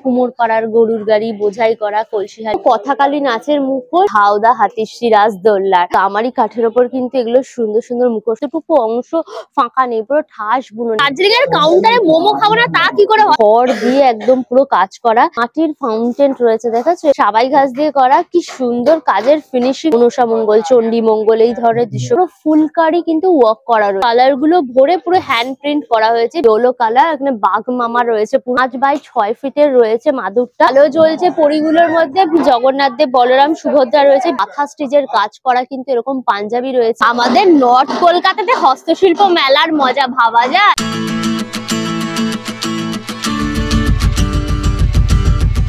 কুমোর পাড়ার গরুর গাড়ি, বোঝাই করা, কলসিহাটি, কথাকালী নাচের মুখোশ, হাওদা, হাতিশ্রী, রাজদোল্লার কামারি কাঠের ওপর কিন্তু এগুলো সুন্দর সুন্দর মুখোশ। টুকু অংশ ফাঁকা নেই, পুরো ঠাস বুনো। দার্জিলিং এর কাউন্টারে মোমো খাবো না তা কি করে? খড় দিয়ে একদম পুরো কাজ করা, মাটির ফাউন্টেন রয়েছে দেখাচ্ছে, সাবাই ঘাস দিয়ে করা, কি সুন্দর কাজের ফিনিশিং। মনসা মঙ্গল, চণ্ডী মঙ্গল এই ধরনের দৃশ্য। পুরো ফুলকারি কিন্তু ওয়ার্ক করা রয়েছে, কালার গুলো ভরে পুরো হ্যান্ড প্রিন্ট করা হয়েছে। ইয়েলো কালার, এখানে বাঘ মামা রয়েছে, 5x6 ফিটের রয়েছে মাদুরটা। আলো জ্বলছে পরিগুলোর মধ্যে, জগন্নাথ দেব, বলরাম, সুভদ্রা রয়েছে। মাথা স্টিচের কাজ করা কিন্তু এরকম পাঞ্জাবি রয়েছে। আমাদের নর্থ কলকাতাতে হস্তশিল্প মেলার মজা ভাবা যায়।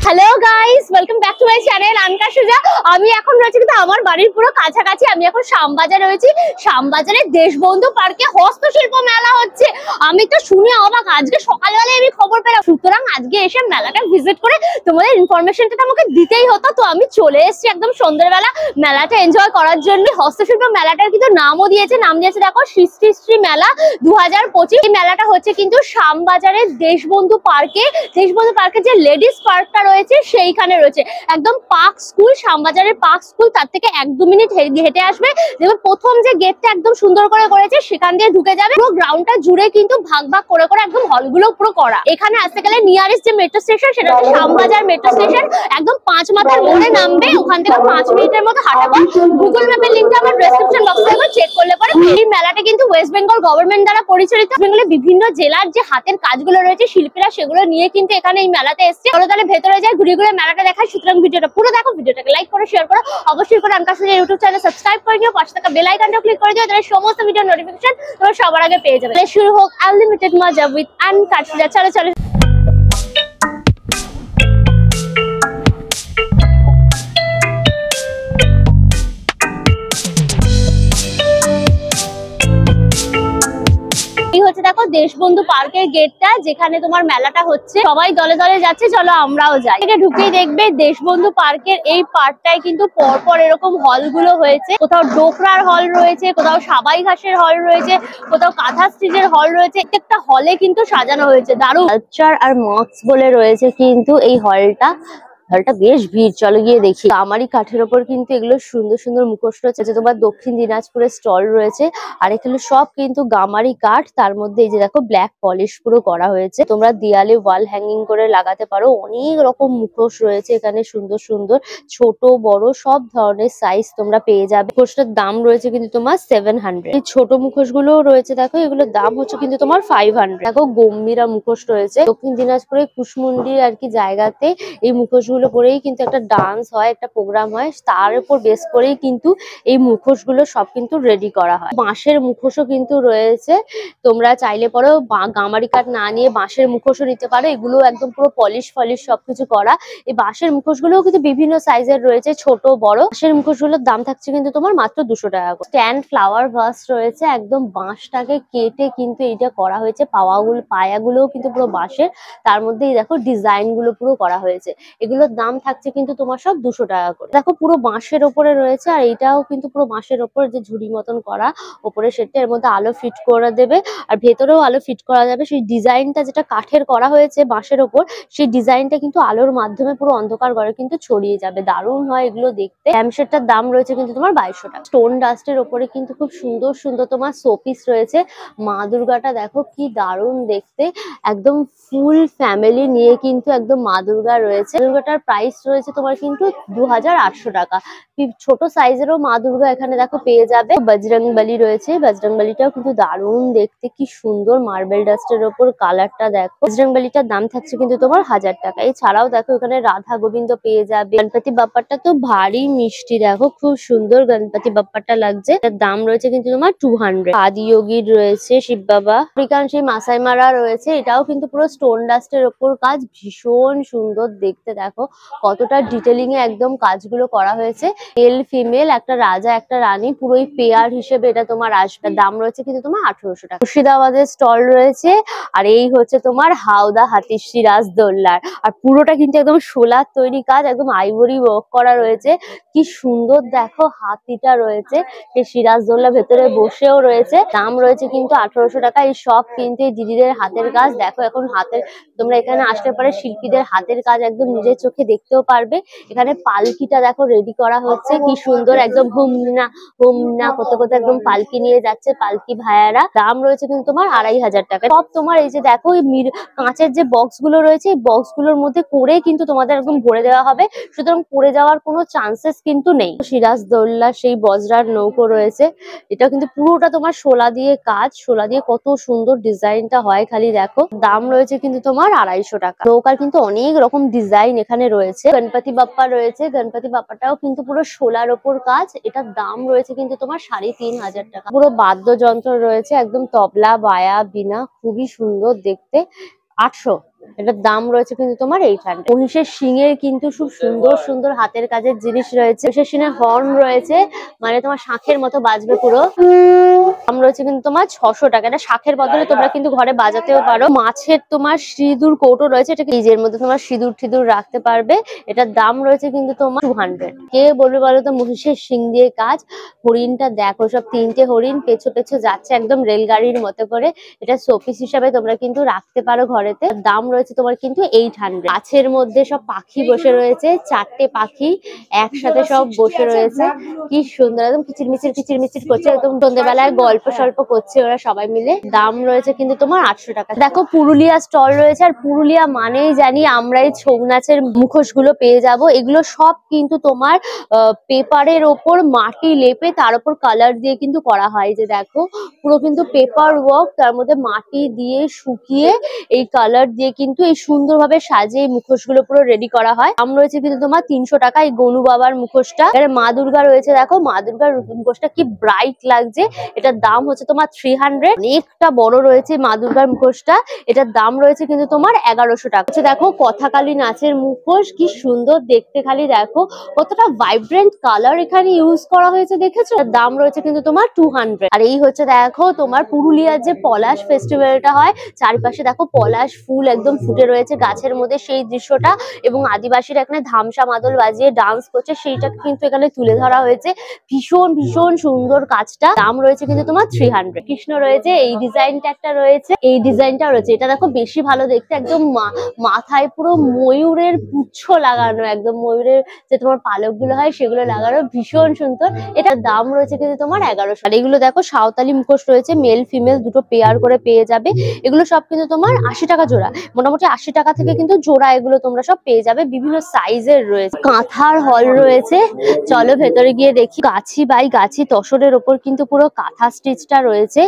Hello guys, welcome back to my channel আনকা সুজা। আমি এখন রয়েছি কিন্তু আমার বাড়ির পুরো কাছাকাছি। আমি এখন শ্যামবাজারে রয়েছি। শ্যামবাজারে দেশবন্ধু পার্কে হস্তশিল্প মেলা হচ্ছে। আমি তো শুনে অবাক, আজকে সকালবেলায় আমি খবর পেলাম। সুতরাং আজকে এসে মেলাটা ভিজিট করে তোমাদের ইনফরমেশনটা আমাকে দিতেই হতো। তো আমি চলে এসেছি একদম সন্ধ্যেবেলা মেলাটা এনজয় করার জন্য। হস্তশিল্প মেলাটার কিন্তু নাম দিয়েছে দেখো, সৃষ্টিশ্রী মেলা 2025। এই মেলাটা হচ্ছে কিন্তু শ্যামবাজারের দেশবন্ধু পার্কে। দেশবন্ধু পার্কের যে লেডিস পার্কটা রয়েছে সেইখানে রয়েছে একদম পার্ক স্কুল, শ্যামবাজারের পার্ক স্কুল। তার থেকে 1-2 মিনিট হেঁটে আসবে, দেখবে প্রথম যে গেটটা একদম সুন্দর করে করেছে সেখান দিয়ে ঢুকে যাবে। পুরো গ্রাউন্ডটা জুড়ে কিন্তু ভাগ ভাগ করে করে একদম হলগুলো পুরো করা। এখানে আসতে গেলে নিয়ারেস্ট যে মেট্রো স্টেশন সেটা হচ্ছে শ্যামবাজার মেট্রো স্টেশন। একদম 5 মাথার মোড়ে নামবে, ওখান থেকে 5 মিনিটের মতো হাঁটা পথ। গুগল ম্যাপের লিংকটা আমার ডেসক্রিপশন বক্সে একবার চেক করলে পরে। এই মেলাটা কিন্তু ওয়েস্ট বেঙ্গল গভর্নমেন্ট দ্বারা পরিচালিত। বেঙ্গলের বিভিন্ন জেলার যে হাতের কাজগুলো রয়েছে শিল্পীরা, সেগুলো নিয়ে কিন্তু এখানে এই মেলাতে এসছে। চলো তাহলে ভেতরে যাই, ঘুরে ঘুরে মেলাটা দেখায়। সুতরাং ভিডিওটা পুরো দেখো, ভিডিওটাকে লাইক করো, শেয়ার করো, অবশ্যই করে আনকা সুজা ইউটিউব চ্যানেল সাবস্ক্রাইব করে দিও, পাশে থাকা বেল আইকনটা ক্লিক করে দিও, তাহলে সমস্ত ভিডিও নোটিফিকেশন তোমরা সবার আগে পেয়ে যাবে। তাহলে শুরু হোক আনলিমিটেড মজা উইথ আনকা সুজা। চলো চলো। দেখো দেশবন্ধু পার্কের গেটটা, যেখানে তোমার মেলাটা হচ্ছে। সবাই দলে দলে যাচ্ছে, চলো আমরাও যাই। এখানে ঢুকেই দেখবে দেশবন্ধু পার্কের এই পার্টটায় কিন্তু পরপর এরকম হলগুলো হয়েছে। কোথাও ডোকরার হল রয়েছে, কোথাও সাবাই ঘাসের হল রয়েছে, কোথাও কাঁথা স্টিচের হল রয়েছে। প্রত্যেকটা হলে কিন্তু সাজানো হয়েছে দারুণ। কালচার আর মক্স বলে রয়েছে কিন্তু এই হলটা বেশ ভিড়। চলো গিয়ে দেখি। কামারি কাঠের ওপর কিন্তু এগুলো সুন্দর সুন্দর মুখোশ রয়েছে। তোমার দক্ষিণ দিনাজপুরের স্টল রয়েছে, আর এগুলো সব কিন্তু গামারি কাঠ। তার মধ্যে এই যে দেখো ব্ল্যাক পলিশ পুরো করা হয়েছে। তোমরা দেয়ালে ওয়াল হ্যাঙ্গিং করে লাগাতে পারো। অনেক রকম মুখোশ রয়েছে এখানে, সুন্দর সুন্দর ছোট বড় সব ধরনের সাইজ তোমরা পেয়ে যাবে। মুখোশটার দাম রয়েছে কিন্তু তোমার 700। এই ছোট মুখোশ গুলো রয়েছে দেখো, এগুলোর দাম হচ্ছে কিন্তু তোমার 500। দেখো গম্ভীরা মুখোশ রয়েছে। দক্ষিণ দিনাজপুরের কুশমুন্ডির আর কি জায়গাতে এই মুখোশ গুলো পরেই কিন্তু একটা ডান্স হয়, একটা প্রোগ্রাম হয়, তার উপর বেস করেই কিন্তু এই মুখোশ গুলো সব কিন্তু রেডি করা হয়। বাঁশের মুখোশও কিন্তু রয়েছে, তোমরা চাইলে পরে গামারি কাঠ না নিয়ে বাঁশের মুখোশও নিতে পারো। এগুলো একদম পুরো পলিশ ফলিশ সবকিছু করা। এই বাঁশের মুখোশ গুলোও কিন্তু বিভিন্ন সাইজের রয়েছে, ছোট বড়। বাঁশের মুখোশ গুলোর দাম থাকছে কিন্তু তোমার মাত্র 200 টাকা করে। স্ট্যান্ড ফ্লাওয়ার ভাস রয়েছে, একদম বাঁশটাকে কেটে কিন্তু এইটা করা হয়েছে। পায়াগুলোও কিন্তু পুরো বাঁশের, তার মধ্যেই দেখো ডিজাইন গুলো পুরো করা হয়েছে। এগুলোর দাম থাকছে কিন্তু তোমার সব 200 টাকা করে। দেখো পুরো বাঁশের ওপরে রয়েছে, আর এইটাও কিন্তু পুরো বাঁশের ওপর যে ঝুড়ি মতন করা ওপরে সেটা, এর মধ্যে আলো ফিট করে দেবে আর ভেতরেও আলো ফিট করা যাবে। সেই ডিজাইনটা যেটা কাঠের করা হয়েছে বাঁশের ওপর, সেই ডিজাইনটা কিন্তু আলোর মাধ্যমে পুরো অন্ধকার ঘরে কিন্তু ছড়িয়ে যাবে। দারুণ হয় এগুলো দেখতে। ল্যাম্পশেডটার দাম রয়েছে কিন্তু তোমার 2200 টাকা। স্টোন ডাস্টের ওপরে কিন্তু খুব সুন্দর সুন্দর তোমার শোপিস রয়েছে। মা দুর্গাটা দেখো কি দারুণ দেখতে, একদম ফুল ফ্যামিলি নিয়ে কিন্তু একদম মা দুর্গা রয়েছে। দুর্গাটার প্রাইস রয়েছে তোমার কিন্তু 2800 টাকা। ছোট সাইজেরও মা দুর্গা এখানে দেখো পেয়ে যাবে। বজরংবলী রয়েছে, বজরংবলীটাও কিন্তু দারুণ দেখতে, কি সুন্দর মার্বেল ডাস্টের ওপর কালারটা দেখো। বজরংবলীটার দাম থাকছে কিন্তু তোমার 1000 টাকা। এছাড়াও দেখো এখানে রাধা গোবিন্দ পেয়ে যাবে। গণপতি বাপ্পাটা তো ভারী মিষ্টি, দেখো খুব সুন্দর গণপতি বাপ্পাটা লাগছে। তার দাম রয়েছে কিন্তু তোমার 200। আদিয়োগীর রয়েছে, শিব বাবা, আফ্রিকান সেই মাসাই মারা রয়েছে। এটাও কিন্তু পুরো স্টোন ডাস্টের ওপর কাজ, ভীষণ সুন্দর দেখতে। দেখো কতটা ডিটেলিং এ একদম কাজগুলো করা হয়েছে। মেল ফিমেল, একটা রাজা একটা রানী, পুরোই পেয়ার হিসেবে এটা তোমার আসবে। দাম রয়েছে কিন্তু তোমার 1800 টাকা। মুর্শিদাবাদের স্টল রয়েছে। আর এই হচ্ছে তোমার হাওদা হাতির সিরাজ দোল্লার। আর পুরোটা কিন্তু একদম শোলার তৈরি কাজ, একদম আইভরি ওয়ার্ক করা রয়েছে। কি সুন্দর দেখো হাতিটা রয়েছে, সেই সিরাজদৌল্লা ভেতরে বসেও রয়েছে। দাম রয়েছে কিন্তু 1800 টাকা। এই সব কিন্তু এই দিদিদের হাতের কাজ। দেখো এখন হাতের, তোমরা এখানে আসতে পারে শিল্পীদের হাতের কাজ একদম নিজের চোখে দেখতেও পারবে। এখানে পালকিটা দেখো রেডি করা হচ্ছে, কি সুন্দর একদম হুমনা হুমনা করতে করতে একদম পালকি নিয়ে যাচ্ছে পালকি ভাইয়ারা। দাম রয়েছে কিন্তু তোমার 2500 টাকা। সব তোমার এই যে দেখো কাঁচের যে বক্স গুলো রয়েছে, এই বক্স গুলোর মধ্যে করে কিন্তু তোমাদের একদম ভরে দেওয়া হবে, সুতরাং পড়ে যাওয়ার কোনো চান্সেস কিন্তু নেই। সিরাজদৌল্লা সেই বজরার নৌকো রয়েছে, এটা কিন্তু পুরোটা তোমার শোলা দিয়ে কাজ, শোলা দিয়ে কত সুন্দর ডিজাইনটা হয় খালি দেখো। দাম রয়েছে কিন্তু তোমার 250 টাকা। নৌকার কিন্তু অনেক রকম ডিজাইন এখানে রয়েছে। গণপতি বাপ্পা রয়েছে, গণপতি বাপ্পাটাও কিন্তু পুরো শোলার ওপর কাজ। এটার দাম রয়েছে কিন্তু তোমার 3500 টাকা। পুরো বাদ্যযন্ত্র রয়েছে, একদম তবলা বায়া বিনা, খুবই সুন্দর দেখতে। 800। এটার দাম রয়েছে কিন্তু তোমার 800। মহিষের শিঙের কিন্তু খুব সুন্দর সুন্দর হাতের কাজের জিনিস রয়েছে। মহিষের শিঙের হর্ন রয়েছে, মানে তোমার শাঁখের মতো বাজবে পুরো। দাম রয়েছে কিন্তু তোমার 600 টাকা। এটা শাঁখের বদলে তোমরা কিন্তু ঘরে বাজাতেও পারো। মাছের তোমার সিঁদুর কৌটো রয়েছে, এটা নিজের মধ্যে তোমার সিঁদুর টিঁদুর রাখতে পারবে। এটার দাম রয়েছে কিন্তু তোমার 200। কে বলবে বলো তো মহিষের শিং দিয়ে কাজ। হরিণটা দেখো, সব 3টে হরিণ পেছো পেছো যাচ্ছে একদম রেলগাড়ির মতো করে। এটা শোপিস হিসাবে তোমরা কিন্তু রাখতে পারো ঘরেতে। দাম রয়েছে তোমার কিন্তু 800। গাছের মধ্যে সব পাখি বসে রয়েছে, 4টে পাখি একসাথে সব বসে রয়েছে, কি সুন্দর একদম কিচিরমিচির কিচিরমিচির করছে, একদম সন্ধ্যেবেলায় গল্প সল্প করছে ওরা সবাই মিলে। দাম রয়েছে কিন্তু তোমার 800 টাকা। দেখো পুরুলিয়া স্টল রয়েছে, আর পুরুলিয়া মানেই জানি আমরা এই ছৌ নাচের মুখোশ গুলো পেয়ে যাব। এগুলো সব কিন্তু তোমার পেপারের ওপর মাটি লেপে তার উপর কালার দিয়ে কিন্তু করা হয়। যে দেখো পুরো কিন্তু পেপার ওয়ার্ক, তার মধ্যে মাটি দিয়ে শুকিয়ে এই কালার দিয়ে কিন্তু এই সুন্দরভাবে সাজিয়ে মুখোশ গুলো পুরো রেডি করা হয়। দাম রয়েছে কিন্তু তোমার 300 টাকা। এই গনু বাবার মুখোশটা, এখানে মা দুর্গা রয়েছে, দেখো মা দুর্গার মুখোশটা কি ব্রাইট লাগছে। এটার দাম হচ্ছে তোমার 300। অনেকটা বড় রয়েছে মা দুর্গার মুখোশটা, এটার দাম রয়েছে কিন্তু তোমার 1100 টাকা। দেখো কথাকালী নাচের মুখোশ, কি সুন্দর দেখতে খালি দেখো, কতটা ভাইব্রেন্ট কালার এখানে ইউজ করা হয়েছে দেখেছো। দাম রয়েছে কিন্তু তোমার 200। আর এই হচ্ছে দেখো তোমার পুরুলিয়ার যে পলাশ ফেস্টিভ্যালটা হয়, চারিপাশে দেখো পলাশ ফুল একদম ফুটে রয়েছে গাছের মধ্যে, সেই দৃশ্যটা, এবং আদিবাসীরা এখানে ধামসা মাদল বাজিয়ে ডান্স করছে, সেইটাকে কিন্তু এখানে তুলে ধরা হয়েছে। ভীষণ ভীষণ সুন্দর কাজটা। দাম রয়েছে কিন্তু তোমার 300। কৃষ্ণ রয়েছে, এই ডিজাইনটা একটা রয়েছে, এই ডিজাইনটা রয়েছে, এটা দেখো বেশি ভালো দেখতে, একদম মাথায় পুরো ময়ূরের পুচ্ছ লাগানো, একদম ময়ূরের যে তোমার পালক গুলো হয় সেগুলো লাগানো, ভীষণ সুন্দর। এটার দাম রয়েছে কিন্তু তোমার 1100। আর এগুলো দেখো সাঁওতালি মুখোশ রয়েছে, মেল ফিমেল দুটো পেয়ার করে পেয়ে যাবে। এগুলো সব কিন্তু তোমার 80 টাকা জোড়া, মোটামুটি 80 টাকা থেকে কিন্তু জোড়া এগুলো তোমরা সব পেয়ে যাবে। বিভিন্ন সাইজের রয়েছে। কাঁথার হল রয়েছে, চলো ভেতরে গিয়ে দেখি। গাছি বাই গাছি তসরের ওপর কিন্তু পুরো কাঁথা স্টিচটা রয়েছে,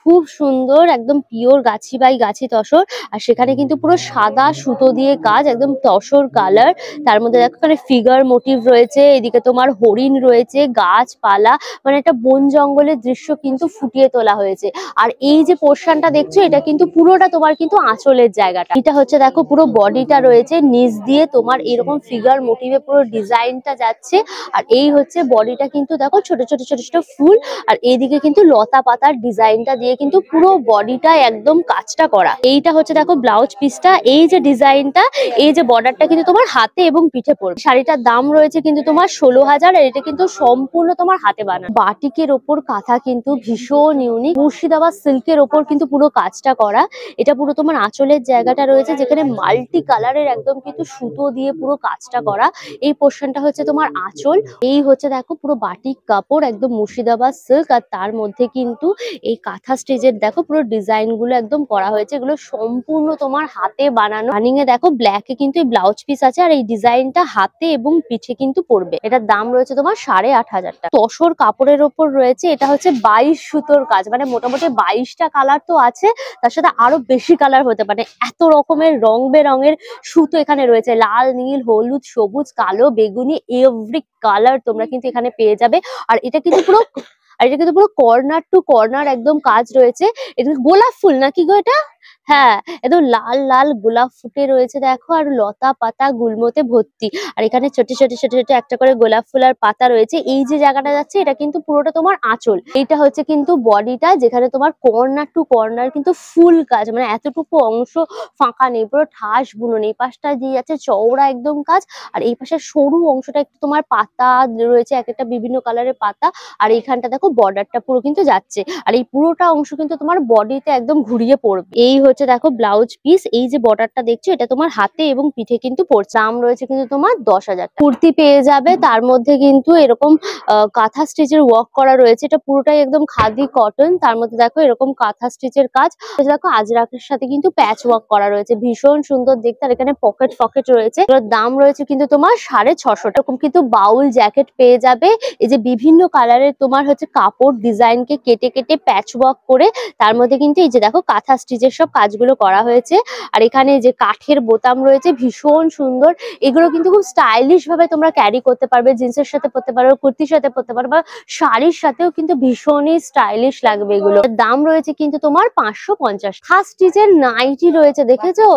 খুব সুন্দর, একদম পিওর গাছি বাই গাছি তসর। আর সেখানে কিন্তু পুরো সাদা সুতো দিয়ে কাজ, একদম তসর কালার। তার মধ্যে দেখো এখানে ফিগার মোটিভ রয়েছে, এদিকে তোমার হরিণ রয়েছে, গাছপালা, মানে একটা বন জঙ্গলের দৃশ্য কিন্তু ফুটিয়ে তোলা হয়েছে। আর এই যে পোর্শনটা দেখছো, এটা কিন্তু পুরোটা তোমার কিন্তু আঁচলের জায়গাটা। এটা হচ্ছে দেখো পুরো বডিটা রয়েছে, নিচ দিয়ে তোমার এরকম ফিগার মোটিভে পুরো ডিজাইনটা যাচ্ছে। আর এই হচ্ছে বডিটা কিন্তু দেখো ছোট ছোট ছোট ছোট ফুল, আর এইদিকে কিন্তু লতা পাতার ডিজাইনটা দিয়ে কিন্তু পুরো বডিটা একদম কাজটা করা। এইটা হচ্ছে দেখো ব্লাউজ পিসটা, এই যে ডিজাইনটা, এই যে বর্ডারটা কিন্তু তোমার হাতে এবং পিঠে পড়বে। শাড়িটার দাম রয়েছে কিন্তু তোমার 16,000। আর এটা কিন্তু সম্পূর্ণ তোমার হাতে বানানো। বাটিকের ওপর কাঁথা কিন্তু ভীষণ ইউনিক। মুর্শিদাবাদ সিল্কের ওপর কিন্তু পুরো কাজটা করা। এটা পুরো তোমার আঁচলের জায়গাটা রয়েছে, যেখানে মাল্টি কালারের একদম কিন্তু সুতো দিয়ে পুরো কাজটা করা। এই পোর্শনটা হচ্ছে তোমার আঁচল। এই হচ্ছে দেখো পুরো বাটিক কাপড়, একদম মুর্শিদাবাদ সিল্ক, আর তার মধ্যে কিন্তু এই কাঁথা স্টেজের দেখো পুরো ডিজাইন গুলো একদম করা হয়েছে। এগুলো সম্পূর্ণ তোমার হাতে বানানো। রানিং এ দেখো ব্ল্যাকে কিন্তু এই ব্লাউজ পিস আছে, আর এই ডিজাইনটা হাতে এবং পিঠে কিন্তু পড়বে। এটার দাম রয়েছে তোমার 8,500 টাকা। তসর কাপড়ের ওপর রয়েছে, এটা হচ্ছে 22 সুতোর কাজ, মানে মোটামুটি 22টা কালার তো আছে, তার সাথে আরো বেশি কালার হতে পারে। এত রকমের রং বেরঙের সুতো এখানে রয়েছে, লাল নীল হলুদ সবুজ কালো বেগুনি, এভরি কালার তোমরা কিন্তু এখানে পেয়ে যাবে। আর এটা কিন্তু পুরো কর্নার টু কর্নার একদম কাজ রয়েছে। এটা গোলাপ ফুল নাকি গো এটা? হ্যাঁ, একদম লাল লাল গোলাপ ফুটে রয়েছে দেখো, আর লতা পাতা গুল্মতে ভর্তি। আর এখানে ছোট ছোট ছোট ছোট একটা করে গোলাপ ফুল আর পাতা রয়েছে। এই যে জায়গাটা যাচ্ছে এটা কিন্তু পুরোটা তোমার আঁচল। এইটা হচ্ছে কিন্তু বডিটা, যেখানে তোমার কর্নার টু কর্নার কিন্তু ফুল কাজ, মানে এতটুকু অংশ ফাঁকা নেই, পুরো ঠাস বুনন। এই পাশটা দিয়ে যাচ্ছে চওড়া একদম কাজ, আর এই পাশে সরু অংশটা একটু তোমার পাতা রয়েছে, এক একটা বিভিন্ন কালারের পাতা। আর এইখানটা দেখো বর্ডারটা পুরো কিন্তু যাচ্ছে, আর এই পুরোটা অংশ কিন্তু তোমার বডিতে একদম ঘুরিয়ে পড়বে। এই হচ্ছে দেখো ব্লাউজ পিস। এই যে বর্ডারটা দেখছো এটা তোমার হাতে এবং পিঠে কিন্তু পড়ছে। দাম রয়েছে কিন্তু তোমার 10,000 টাকা। কুর্তি পেয়ে যাবে, তার মধ্যে কিন্তু এরকম কাঁথা স্টিচের ওয়ার্ক করা রয়েছে। এটা পুরোটাই একদম খাদি কটন, তার মধ্যে দেখো এরকম কাঁথা স্টিচের কাজ। দেখো আজরাকের সাথে কিন্তু প্যাচ ওয়ার্ক করা রয়েছে, ভীষণ সুন্দর দেখতে। আর এখানে পকেট ফকেট রয়েছে। এর দাম রয়েছে কিন্তু তোমার 650 টাকা। এরকম কিন্তু বাউল জ্যাকেট পেয়ে যাবে। এই যে বিভিন্ন কালারের তোমার হচ্ছে কাপড় ডিজাইনকে কেটে কেটে প্যাচ ওয়ার্ক করে, তার মধ্যে কিন্তু এই যে দেখো কাঁথা স্টিচের সব কাজগুলো করা হয়েছে। আর এখানে যে কাঠের বোতাম রয়েছে ভীষণ সুন্দর। এগুলো কিন্তু খুব স্টাইলিশ ভাবে তোমরা ক্যারি করতে পারবে, জিন্সের সাথে পরতে পারবে, কুর্তির সাথে পরতে পারবে, বা শাড়ির সাথেও কিন্তু ভীষণই স্টাইলিশ লাগবে এগুলো। দাম রয়েছে কিন্তু তোমার 550। খাস স্টিচের নাইটি রয়েছে, দেখেছো?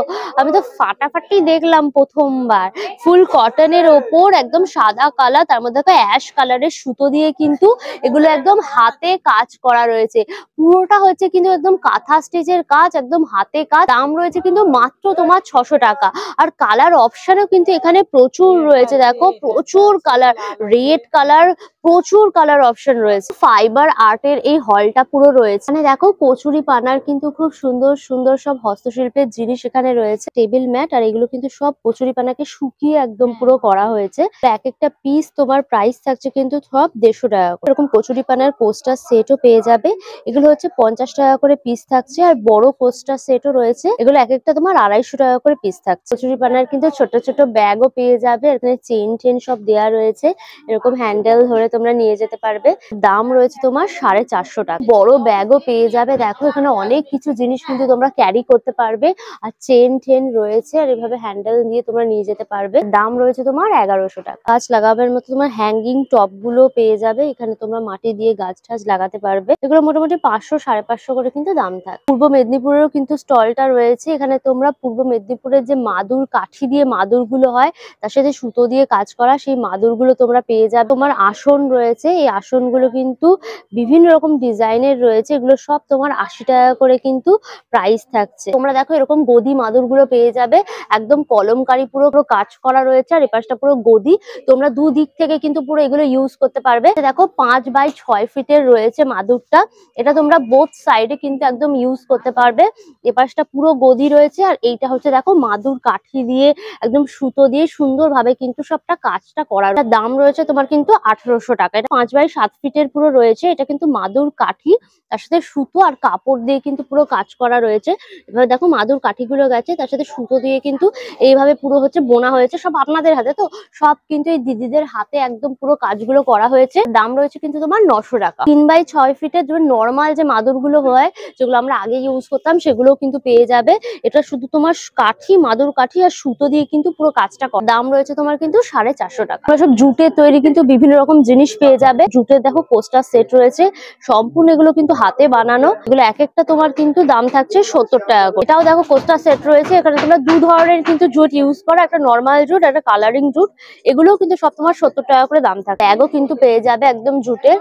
আমি তো ফাটাফাটি দেখলাম প্রথমবার। ফুল কটনের ওপর একদম সাদা কালার, তার মধ্যে অ্যাশ কালারের সুতো দিয়ে কিন্তু এগুলো একদম হাতে কাজ করা রয়েছে। পুরোটা হচ্ছে কিন্তু একদম কাঁথা স্টিচের কাজ, একদম হাতে কাজ। দাম রয়েছে কিন্তু মাত্র তোমার 600 টাকা। আর কালার অপশনও কিন্তু এখানে প্রচুর রয়েছে, দেখো প্রচুর কালার, রেড কালার, প্রচুর কালার অপশন রয়েছে। ফাইবার আর্টের এই হলটা পুরো রয়েছে। মানে দেখো কচুরি পানার কিন্তু খুব সুন্দর সুন্দর সব হস্তশিল্পের জিনিস এখানে রয়েছে। টেবিল ম্যাট, আর এগুলো কিন্তু সব কচুরি পানাকে শুকিয়ে একদম পুরো করা হয়েছে। এক একটা পিস তোমার প্রাইস থাকছে কিন্তু সব 150 টাকা। এরকম কচুরি পানার কোস্টার সেটও পেয়ে যাবে। এগুলো হচ্ছে 50 টাকা করে পিস থাকছে। আর বড় কোস্টার সেটও রয়েছে, এগুলো এক একটা তোমার 250 টাকা করে পিস থাকছে। কচুরি পানার কিন্তু ছোট ছোট ব্যাগও পেয়ে যাবে। এখানে চেইন টেন সব দেওয়া রয়েছে, এরকম হ্যান্ডেল ধরে তোমরা নিয়ে যেতে পারবে। দাম রয়েছে তোমার 450 টাকা। বড় ব্যাগও পেয়ে যাবে, দেখো এখানে অনেক কিছু জিনিস কিন্তু তোমরা ক্যারি করতে পারবে। আর চেন টেন রয়েছে, আর এভাবে হ্যান্ডেল দিয়ে তোমরা নিয়ে যেতে পারবে। দাম রয়েছে তোমার 1100 টাকা। গাছ লাগাবার মতো তোমার হ্যাঙ্গিং টপ গুলো পেয়ে যাবে। এখানে তোমরা মাটি দিয়ে গাছ টাছ লাগাতে পারবে। এগুলো মোটামুটি 500 550 করে কিন্তু দাম থাকে। পূর্ব মেদিনীপুরেরও কিন্তু স্টলটা রয়েছে। এখানে তোমরা পূর্ব মেদিনীপুরের যে মাদুর, কাঠি দিয়ে মাদুর গুলো হয়, তার সাথে সুতো দিয়ে কাজ করা সেই মাদুর গুলো তোমরা পেয়ে যাবে। তোমার আসন রয়েছে, এই আসনগুলো কিন্তু বিভিন্ন রকম ডিজাইনের রয়েছে। এগুলো সব তোমার 80 টাকা করে কিন্তু প্রাইস থাকছে। তোমরা দেখো এরকম গদি মাদুর গুলো পেয়ে যাবে, একদম কলমকারি পুরো পুরো কাজ করা রয়েছে। আর এপাশটা পুরো গদি, তোমরা দুদিক থেকে কিন্তু পুরো এগুলো ইউজ করতে পারবে। দেখো 5 বাই 6 ফিটের রয়েছে মাদুরটা। এটা তোমরা বোথ সাইডে কিন্তু একদম ইউজ করতে পারবে। এপাশটা পুরো গদি রয়েছে, আর এইটা হচ্ছে দেখো মাদুর কাঠি দিয়ে একদম সুতো দিয়ে সুন্দর ভাবে কিন্তু সবটা কাজটা করা। দাম রয়েছে তোমার কিন্তু 1800 টাকা। এটা 5 বাই 7 ফিটের পুরো রয়েছে। এটা কিন্তু মাদুর কাঠি, তার সাথে সুতো আর কাপড় দিয়ে কিন্তু পুরো কাজ করা রয়েছে। এবার দেখো মাদুর কাঠিগুলো গেছে, তার সাথে সুতো দিয়ে কিন্তু এইভাবে পুরো হচ্ছে বোনা হয়েছে। সব আপনাদের হাতে তো, সব কিন্তু এই দিদিদের হাতে একদম পুরো কাজগুলো করা হয়েছে। দাম রয়েছে কিন্তু তোমার 900 টাকা। 3 বাই 6 ফিটের যে নর্মাল যে মাদুর গুলো হয়, যেগুলো আমরা আগে ইউজ করতাম, সেগুলোও কিন্তু পেয়ে যাবে। এটা শুধু তোমার কাঠি, মাদুর কাঠি আর সুতো দিয়ে কিন্তু পুরো কাজটা করা। দাম রয়েছে তোমার কিন্তু 450 টাকা। সব জুটের তৈরি কিন্তু বিভিন্ন রকম জিনিস পেয়ে যাবে। জুটের দেখো পোস্টার সেট রয়েছে, সম্পূর্ণ এগুলো কিন্তু হাতে বানানো। এগুলো এক একটা তোমার কিন্তু দাম থাকছে 70 টাকা করে। এটাও দেখো পোস্টার সেট রয়েছে। এখানে তোমরা দু ধরনের কিন্তু জুট ইউজ করা, একটা নর্মাল জুট, একটা কালারিং জুট। এগুলোও কিন্তু সব তোমার 70 টাকা করে দাম থাকে। ব্যাগও কিন্তু পেয়ে যাবে একদম জুটের।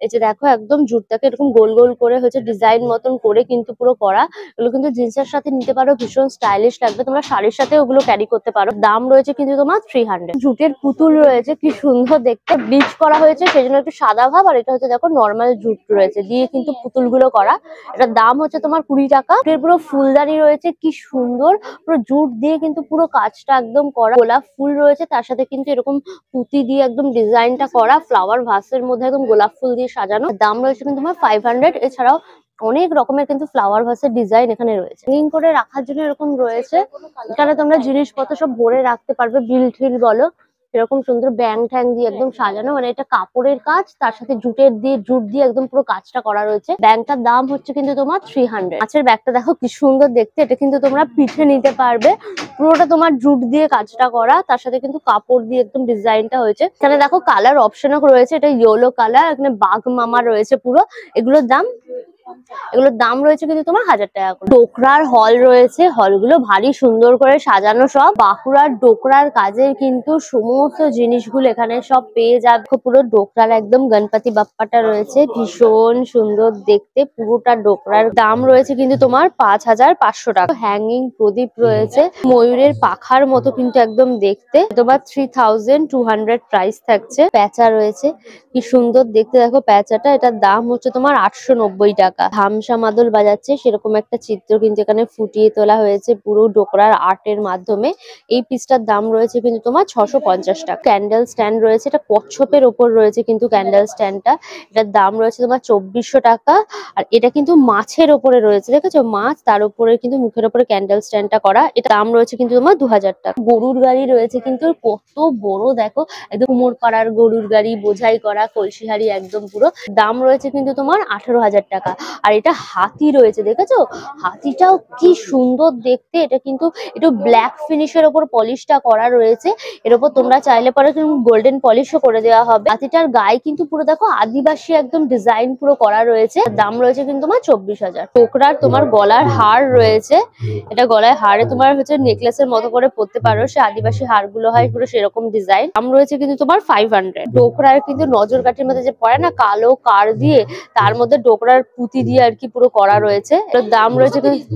এই যে দেখো একদম জুটটাকে এরকম গোল গোল করে হচ্ছে ডিজাইন মতন করে কিন্তু পুরো করা। এগুলো কিন্তু জিন্সের সাথে নিতে পারো, ভীষণ স্টাইলিশ লাগবে। তোমরা শাড়ির সাথে ওগুলো ক্যারি করতে পারো। দাম রয়েছে কিন্তু তোমার 300। জুটের পুতুল রয়েছে, কি সুন্দর দেখতে, ব্লিচ করা হয়েছে সেই জন্য একটু সাদা ভাব। আর এটা হচ্ছে দেখো নর্মাল জুট রয়েছে দিয়ে কিন্তু পুতুল গুলো করা। এটার দাম হচ্ছে তোমার 20 টাকা। এর পুরো ফুলদানি রয়েছে, কি সুন্দর, পুরো জুট দিয়ে কিন্তু পুরো কাজটা একদম করা। গোলাপ ফুল রয়েছে, তার সাথে কিন্তু এরকম পুঁতি দিয়ে একদম ডিজাইনটা করা। ফ্লাওয়ার ভাসের মধ্যে একদম গোলাপ ফুল দিয়ে সাজানো। দাম রয়েছে কিন্তু তোমার 500। এছাড়াও অনেক রকমের কিন্তু ফ্লাওয়ার ভাসের ডিজাইন এখানে রয়েছে। হ্যাঙ্গিং করে রাখার জন্য এরকম রয়েছে, এখানে তোমরা জিনিসপত্র সব ভরে রাখতে পারবে। বিল ঠিল বলো, এরকম সুন্দর ব্যাং ট্যাং দিয়ে একদম সাজানো। মানে এটা কাপড়ের কাজ, তার সাথে জুট দিয়ে একদম পুরো কাজটা করা রয়েছে। ব্যাগটার দাম হচ্ছে কিন্তু তোমার 300। মাছের ব্যাগটা দেখো কি সুন্দর দেখতে। এটা কিন্তু তোমরা পিঠে নিতে পারবে। পুরোটা তোমার জুট দিয়ে কাজটা করা, তার সাথে কিন্তু কাপড় দিয়ে একদম ডিজাইনটা হয়েছে। এখানে দেখো কালার অপশনও রয়েছে। এটা ইয়েলো কালার, এখানে বাঘ মামা রয়েছে পুরো। এগুলোর দাম এগুলোর দাম রয়েছে কিন্তু তোমার 1000 টাকা করে। ডোকরার হল রয়েছে, হলগুলো ভারী সুন্দর করে সাজানো, সব বাঁকুড়ার ডোকরার কাজের কিন্তু সমস্ত জিনিসগুলো এখানে সব পেয়ে যাবে। পুরো ডোকরার একদম গণপতি বাপ্পাটা রয়েছে, ভীষণ সুন্দর দেখতে। পুরোটা ডোকরার দাম রয়েছে কিন্তু তোমার 5500 টাকা। হ্যাঙ্গিং প্রদীপ রয়েছে, ময়ূরের পাখার মতো কিন্তু একদম দেখতে, তোমার 3200 প্রাইস থাকছে। প্যাঁচা রয়েছে, কি সুন্দর দেখতে দেখো প্যাঁচাটা, এটার দাম হচ্ছে তোমার 890 টাকা। ধামসা মাদল বাজাচ্ছে সেরকম একটা চিত্র কিন্তু এখানে ফুটিয়ে তোলা হয়েছে পুরো ডোকরার আর্টের মাধ্যমে। এই পিসটার দাম রয়েছে কিন্তু তোমার 650 টাকা। ক্যান্ডেল স্ট্যান্ড রয়েছে, এটা কচ্ছপের ওপর রয়েছে কিন্তু ক্যান্ডেল স্ট্যান্ডটা, এটার দাম রয়েছে তোমার 2400 টাকা। আর এটা কিন্তু মাছের ওপরে রয়েছে, দেখেছো মাছ, তার উপরে কিন্তু মুখের ওপরে ক্যান্ডেল স্ট্যান্ডটা করা। এটা দাম রয়েছে কিন্তু তোমার 2000 টাকা। গরুর গাড়ি রয়েছে কিন্তু কত বড় দেখো, একদম কুমোর পাড়ার গরুর গাড়ি, বোঝাই করা কলসিহারি একদম পুরো। দাম রয়েছে কিন্তু তোমার 18,000 টাকা। আর এটা হাতি রয়েছে, দেখেছো হাতিটাও কি সুন্দর দেখতে। এটা কিন্তু একটু ব্ল্যাক ফিনিশের ওপর পলিশটা করা রয়েছে, এর উপর তোমরা চাইলে পরে কিন্তু গোল্ডেন পলিশও করে দেওয়া হবে। হাতিটার গায়ে কিন্তু পুরো দেখো আদিবাসী একদম ডিজাইন পুরো করা রয়েছে। দাম রয়েছে কিন্তু তোমার 24,000। টোকরার তোমার গলার হার রয়েছে, এটা গলায় হারে তোমার হচ্ছে নেকলেসের মতো করে পরতে পারো, সে আদিবাসী হারগুলো হয় পুরো সেরকম ডিজাইন। দাম রয়েছে কিন্তু তোমার 500। ডোকরার কিন্তু নজর কাঠির মধ্যে যে পড়ে না কালো কার দিয়ে, তার মধ্যে ডোকরার পুঁতি দিয়ে আর কি পুরো করা রয়েছে।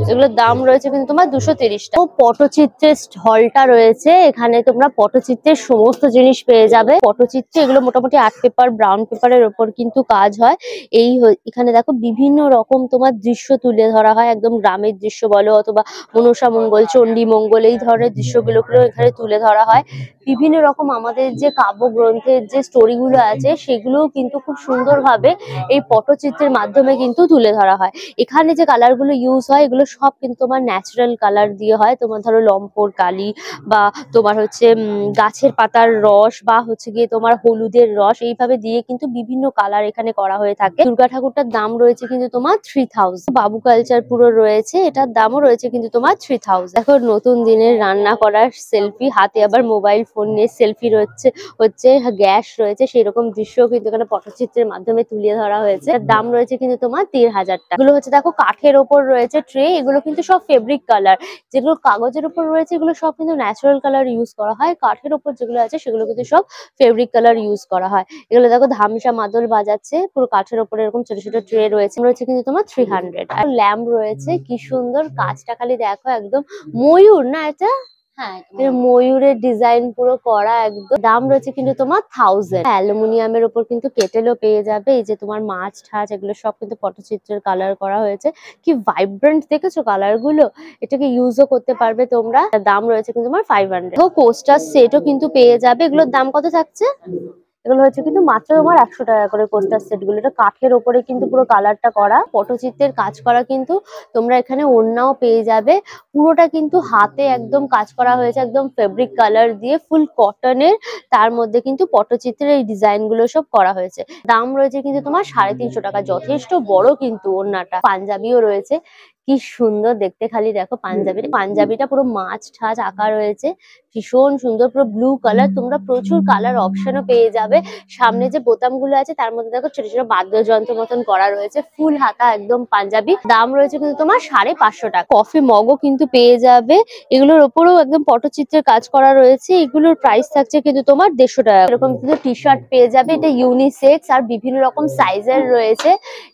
এগুলোর দাম রয়েছে কিন্তু তোমার 230 টাকা। পটচিত্রের হলটা রয়েছে, এখানে তোমরা পটচিত্রের সমস্ত জিনিস পেয়ে যাবে। পটচিত্রে এগুলো মোটামুটি আর্ট পেপার, ব্রাউন পেপারের ওপর কিন্তু কাজ হয়। এখানে দেখো বিভিন্ন রকম তোমার দৃশ্য তুলে ধরা হয়, একদম গ্রামের দৃশ্য বলো অথবা মনসা মঙ্গল, চণ্ডী মঙ্গল, এই ধরনের দৃশ্যগুলোকেও এখানে তুলে ধরা হয়। বিভিন্ন রকম আমাদের যে কাব্যগ্রন্থের যে স্টোরি গুলো আছে সেগুলোও কিন্তু খুব সুন্দরভাবে এই পটচিত্রের মাধ্যমে কিন্তু তুলে ধরা হয়। এখানে যে কালার গুলো ইউজ হয় এগুলো সব কিন্তু তোমার ন্যাচারাল কালার দিয়ে হয়। তোমার ধরো লম্পর কালি বা তোমার হচ্ছে গাছের পাতার রস বা হচ্ছে গিয়ে তোমার হলুদের রস, এইভাবে দিয়ে কিন্তু বিভিন্ন কালার এখানে করা হয়ে থাকে। দুর্গা ঠাকুরটার দাম রয়েছে কিন্তু তোমার 3000। বাবু কালচার পুরো রয়েছে, এটার দামও রয়েছে কিন্তু তোমার 3000। দেখো নতুন দিনের রান্না করার সেলফি, হাতে আবার মোবাইল ফোন নিয়ে সেলফি হচ্ছে গ্যাস রয়েছে, সেরকম দৃশ্য কিন্তু এখানে পটচিত্রের মাধ্যমে তুলে ধরা হয়েছে। দাম রয়েছে কিন্তু তোমার 13,000 টাকা। এগুলো হচ্ছে দেখো কাঠের ওপর রয়েছে ট্রে, এগুলো কিন্তু সব ফেব্রিক কালার। যেগুলো কাগজের উপর রয়েছে এগুলো সব কিন্তু ন্যাচারাল কালার ইউজ করা হয়, কাঠের ওপর যেগুলো আছে সেগুলো কিন্তু সব ফেব্রিক কালার ইউজ করা হয়। এগুলো দেখো ধামসা মাদল বাজাচ্ছে, পুরো কাঠের উপরে এরকম ছোট ছোট ট্রে রয়েছে কিন্তু তোমার 300। আর ল্যাম্প রয়েছে, কি সুন্দর কাজটা খালি দেখো, একদম ময়ূর না এটা, হ্যাঁ ময়ূরের ডিজাইন পুরো করা একদম। দাম রয়েছে কিন্তু তোমার 1000। অ্যালুমিনিয়ামের উপর কিন্তু কেটেলও পেয়ে যাবে। এই যে তোমার মাছ ঠাছ এগুলো সব কিন্তু পটচিত্রের কালার করা হয়েছে, কি ভাইব্রেন্ট দেখেছো কালার গুলো, এটাকে ইউজও করতে পারবে তোমরা। দাম রয়েছে কিন্তু তোমার 500। কোস্টার সেটও কিন্তু পেয়ে যাবে। এগুলোর দাম কত থাকছে? এগুলো হচ্ছে কিন্তু মাত্র তোমার 100 টাকা করে কোস্টার সেট গুলো। এটা কাঠের ওপরে কিন্তু পুরো কালারটা করা, পটচিত্রের কাজ করা কিন্তু তোমরা এখানে ওড়নাও পেয়ে যাবে। পুরোটা কিন্তু হাতে একদম কাজ করা হয়েছে, একদম ফেব্রিক কালার দিয়ে ফুল কটনের, তার মধ্যে কিন্তু পটচিত্রের এই ডিজাইন গুলো সব করা হয়েছে। দাম রয়েছে কিন্তু তোমার 350 টাকা। যথেষ্ট বড় কিন্তু ওড়নাটা। পাঞ্জাবিও রয়েছে, কি সুন্দর দেখতে খালি দেখো পাঞ্জাবিটা পুরো মাছ ঠাছ আঁকা রয়েছে, ভীষণ সুন্দর পুরো ব্লু কালার। তোমরা প্রচুর কালার অপশনও পেয়ে যাবে। সামনে যে বোতাম গুলো আছে তার মধ্যে দেখো ছোট ছোট বাদ্যযন্ত্র মতন করা রয়েছে, ফুল হাতা একদম পাঞ্জাবি। দাম রয়েছে কিন্তু তোমার 550 টাকা। কফি মগও কিন্তু পেয়ে যাবে, এগুলোর ওপরেও একদম পটচিত্রের কাজ করা রয়েছে। এগুলোর প্রাইস থাকছে কিন্তু তোমার 150 টাকা। এরকম কিন্তু টি শার্ট পেয়ে যাবে, এটা ইউনিসেক্স আর বিভিন্ন রকম সাইজের রয়েছে।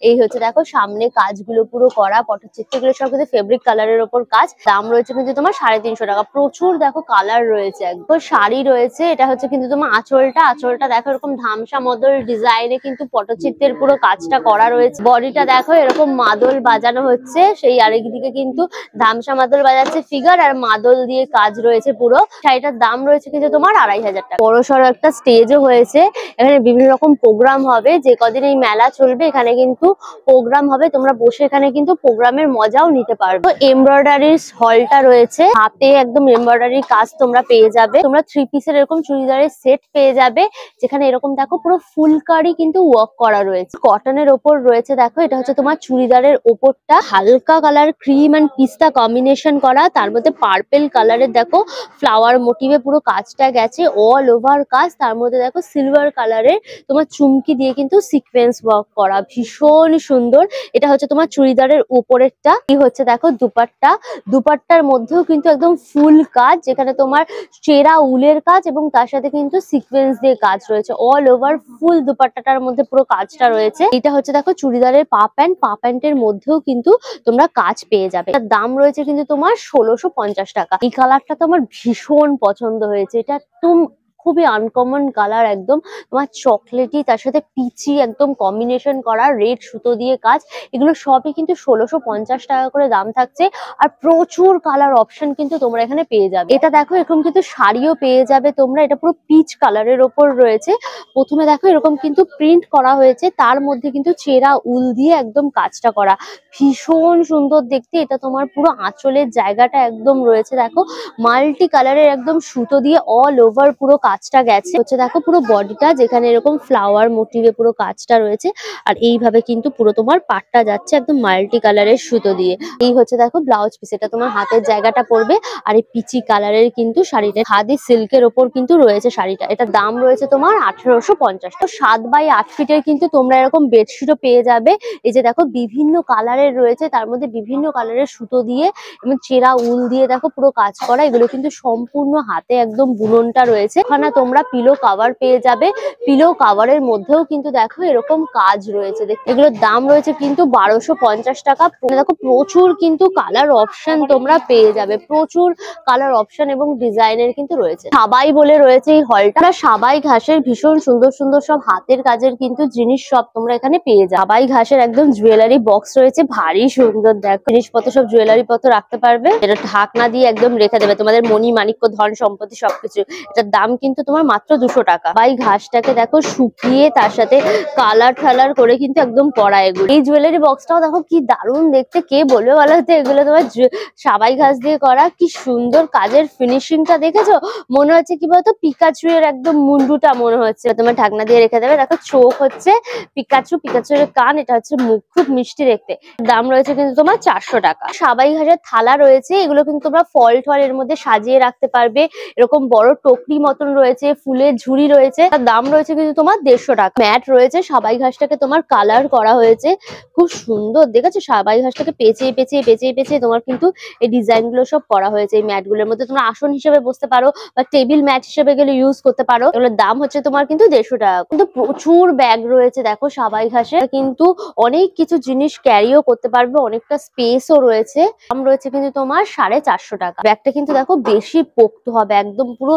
এই হচ্ছে দেখো সামনে কাজগুলো পুরো করা পটচিত্রগুলো সব কিন্তু ফেব্রিক কালারের ওপর কাজ। দাম রয়েছে কিন্তু তোমার 350 টাকা। প্রচুর দেখো কালার রয়েছে। একদম শাড়ি রয়েছে, এটা হচ্ছে কিন্তু তোমার আঁচলটা দেখো এরকম ধামসা মদল ডিজাইনে কিন্তু পটচিত্রের পুরো কাজটা করা রয়েছে। বডিটা দেখো এরকম মাদল বাজানো হচ্ছে, সেই আরেক দিকে কিন্তু ধামসা মাদল বাজাচ্ছে ফিগার, আর মাদল দিয়ে কাজ রয়েছে পুরো। শাড়িটার দাম রয়েছে কিন্তু তোমার 2500 টাকা। বড়সড় একটা স্টেজও হয়েছে, এখানে বিভিন্ন রকম প্রোগ্রাম হবে। যে কদিন এই মেলা চলবে এখানে কিন্তু প্রোগ্রাম হবে, তোমরা বসে এখানে কিন্তু প্রোগ্রামের মজা মজাও নিতে পারবে। তো এমব্রয়ডারির হলটা রয়েছে, হাতে একদম এমব্রয়ডারির কাজ তোমরা পেয়ে যাবে। তোমরা 3 পিসের এরকম চুড়িদারের সেট পেয়ে যাবে, যেখানে এরকম দেখো পুরো ফুলকারি কিন্তু ওয়ার্ক করা রয়েছে, কটনের ওপর রয়েছে। দেখো এটা হচ্ছে তোমার চুড়িদারের ওপরটা হালকা কালার ক্রিম এন্ড পিস্তা কম্বিনেশন করা, তার মধ্যে পার্পেল কালারের দেখো ফ্লাওয়ার মোটিভে পুরো কাজটা গেছে, অল ওভার কাজ। তার মধ্যে দেখো সিলভার কালারের তোমার চুমকি দিয়ে কিন্তু সিকোয়েন্স ওয়ার্ক করা, ভীষণ সুন্দর। এটা হচ্ছে তোমার চুড়িদারের উপরেরটা। কি হচ্ছে দেখো দুপাট্টা, দুপাট্টার মধ্যেও কিন্তু একদম ফুল কাজ, যেখানে তোমার চেরা উলের কাজ এবং তার সাথে কিন্তু সিকোয়েন্স দিয়ে কাজ রয়েছে, অল ওভার ফুল দুপাট্টাটার মধ্যে পুরো কাজটা রয়েছে। এটা হচ্ছে দেখো চুড়িদারের পা প্যান্ট, পা প্যান্টের মধ্যেও কিন্তু তোমরা কাজ পেয়ে যাবে। তার দাম রয়েছে কিন্তু তোমার 1650 টাকা। এই কালারটা তো আমার ভীষণ পছন্দ হয়েছে, এটা একদম খুবই আনকমন কালার, একদম তোমার চকলেটি তার সাথে পিচি একদম কম্বিনেশন করা, রেড সুতো দিয়ে কাজ। এগুলো সবই কিন্তু 1650 টাকা করে দাম থাকছে, আর প্রচুর কালার অপশন কিন্তু তোমরা এখানে পেয়ে যাবে। এটা দেখো এরকম কিন্তু শাড়িও পেয়ে যাবে তোমরা, এটা পুরো পিচ কালারের ওপর রয়েছে। প্রথমে দেখো এরকম কিন্তু প্রিন্ট করা হয়েছে, তার মধ্যে কিন্তু চেরা উল দিয়ে একদম কাজটা করা, ভীষণ সুন্দর দেখতে। এটা তোমার পুরো আঁচলের জায়গাটা একদম রয়েছে দেখো মাল্টি কালারের একদম সুতো দিয়ে অল ওভার পুরো কাজটা গেছে। হচ্ছে দেখো পুরো বডিটা, যেখানে এরকম ফ্লাওয়ার মোটিভে পুরো কাজটা রয়েছে, আর এইভাবে কিন্তু পুরো তোমার পাটটা যাচ্ছে একদম মাল্টি কালারের সুতো দিয়ে। এই হচ্ছে দেখো ব্লাউজ পিস, এটা তোমার হাতের জায়গাটা পড়বে, আর এই পিচি কালারের কিন্তু শাড়িটা খাদি সিল্কের ওপর কিন্তু রয়েছে শাড়িটা। এটার দাম রয়েছে তোমার 1850। তো 7x8 ফিটের কিন্তু তোমরা এরকম বেডশিটও পেয়ে যাবে। এই যে দেখো বিভিন্ন কালারের রয়েছে, তার মধ্যে বিভিন্ন কালারের সুতো দিয়ে এবং চেরা উল দিয়ে দেখো পুরো কাজ করা। এগুলো কিন্তু সম্পূর্ণ হাতে একদম বুননটা রয়েছে। ওখানে তোমরা পিলো কাভার পেয়ে যাবে, পিলো কাভারের মধ্যেও কিন্তু দেখো এরকম কাজ রয়েছে। এগুলোর দাম রয়েছে কিন্তু 1250 টাকা। দেখো প্রচুর কিন্তু কালার অপশন তোমরা পেয়ে যাবে, প্রচুর কালার অপশন এবং ডিজাইনের কিন্তু রয়েছে। সাবাই বলে রয়েছে এই হলটা, সাবাই ঘাসের ভীষণ সুন্দর সুন্দর সব হাতের কাজের কিন্তু জিনিস সব তোমরা এখানে পেয়ে যাবে। সাবাই ঘাসের একদম জুয়েলারি বক্স রয়েছে, ভারী সুন্দর দেখো জিনিসপত্র সব জুয়েলারি পত্র রাখতে পারবে। এটা ঢাকনা দিয়ে একদম রেখে দেবে তোমাদের মণি মাণিক্য ধন সম্পত্তি সবকিছু। এটার দাম কিন্তু তোমার মাত্র 200 টাকা। সাবাই ঘাসটাকে দেখো শুকিয়ে তার সাথে কালার ঠালার করে কিন্তু একদম করা এগুলো। এই জুয়েলারি বক্সটাও দেখো কি দারুণ দেখতে, কে বলবে বলো তো, এগুলো তোমার সাবাই ঘাস দিয়ে করা, কি সুন্দর কাজের ফিনিশিংটা দেখেছো? মনে হচ্ছে কি বলতো পিকাচু এর একদম মুন্ডুটা মনে হচ্ছে। তোমার ঢাকনা দিয়ে রেখে দেবে। দেখো চোখ হচ্ছে পিকাচু, পিকাচু এর কান, এটা হচ্ছে মুখ, খুব মিষ্টি দেখতে। দাম রয়েছে কিন্তু তোমার 400 টাকা। সাবাই ঘাসের থালা রয়েছে, এগুলো কিন্তু তোমরা ফল টল এর মধ্যে সাজিয়ে রাখতে পারবে। এরকম বড় টকরি মতন রয়েছে, ফুলের ঝুড়ি রয়েছে, তার দাম রয়েছে কিন্তু তোমার 150 টাকা। ম্যাট রয়েছে, সাবাই ঘাসটাকে তোমার কালার করা হয়েছে, খুব সুন্দর দেখেছো। সাবাই ঘাসটাকে পেঁচিয়ে পেঁচিয়ে পেঁচিয়ে পেঁচিয়ে তোমার কিন্তু এই ডিজাইন গুলো সব করা হয়েছে। এই ম্যাট গুলোর মধ্যে তোমরা আসন হিসেবে বসতে পারো বা টেবিল ম্যাট হিসেবে গেলে ইউজ করতে পারো। এগুলোর দাম হচ্ছে তোমার কিন্তু 150 টাকা। কিন্তু প্রচুর ব্যাগ রয়েছে দেখো সাবাই ঘাসে, কিন্তু অনেক কিছু জিনিস ক্যারিও করতে পারবে, অনেকটা স্পেসও রয়েছে। দাম রয়েছে কিন্তু তোমার 450 টাকা। ব্যাগটা কিন্তু দেখো বেশি পোক্ত হবে, একদম পুরো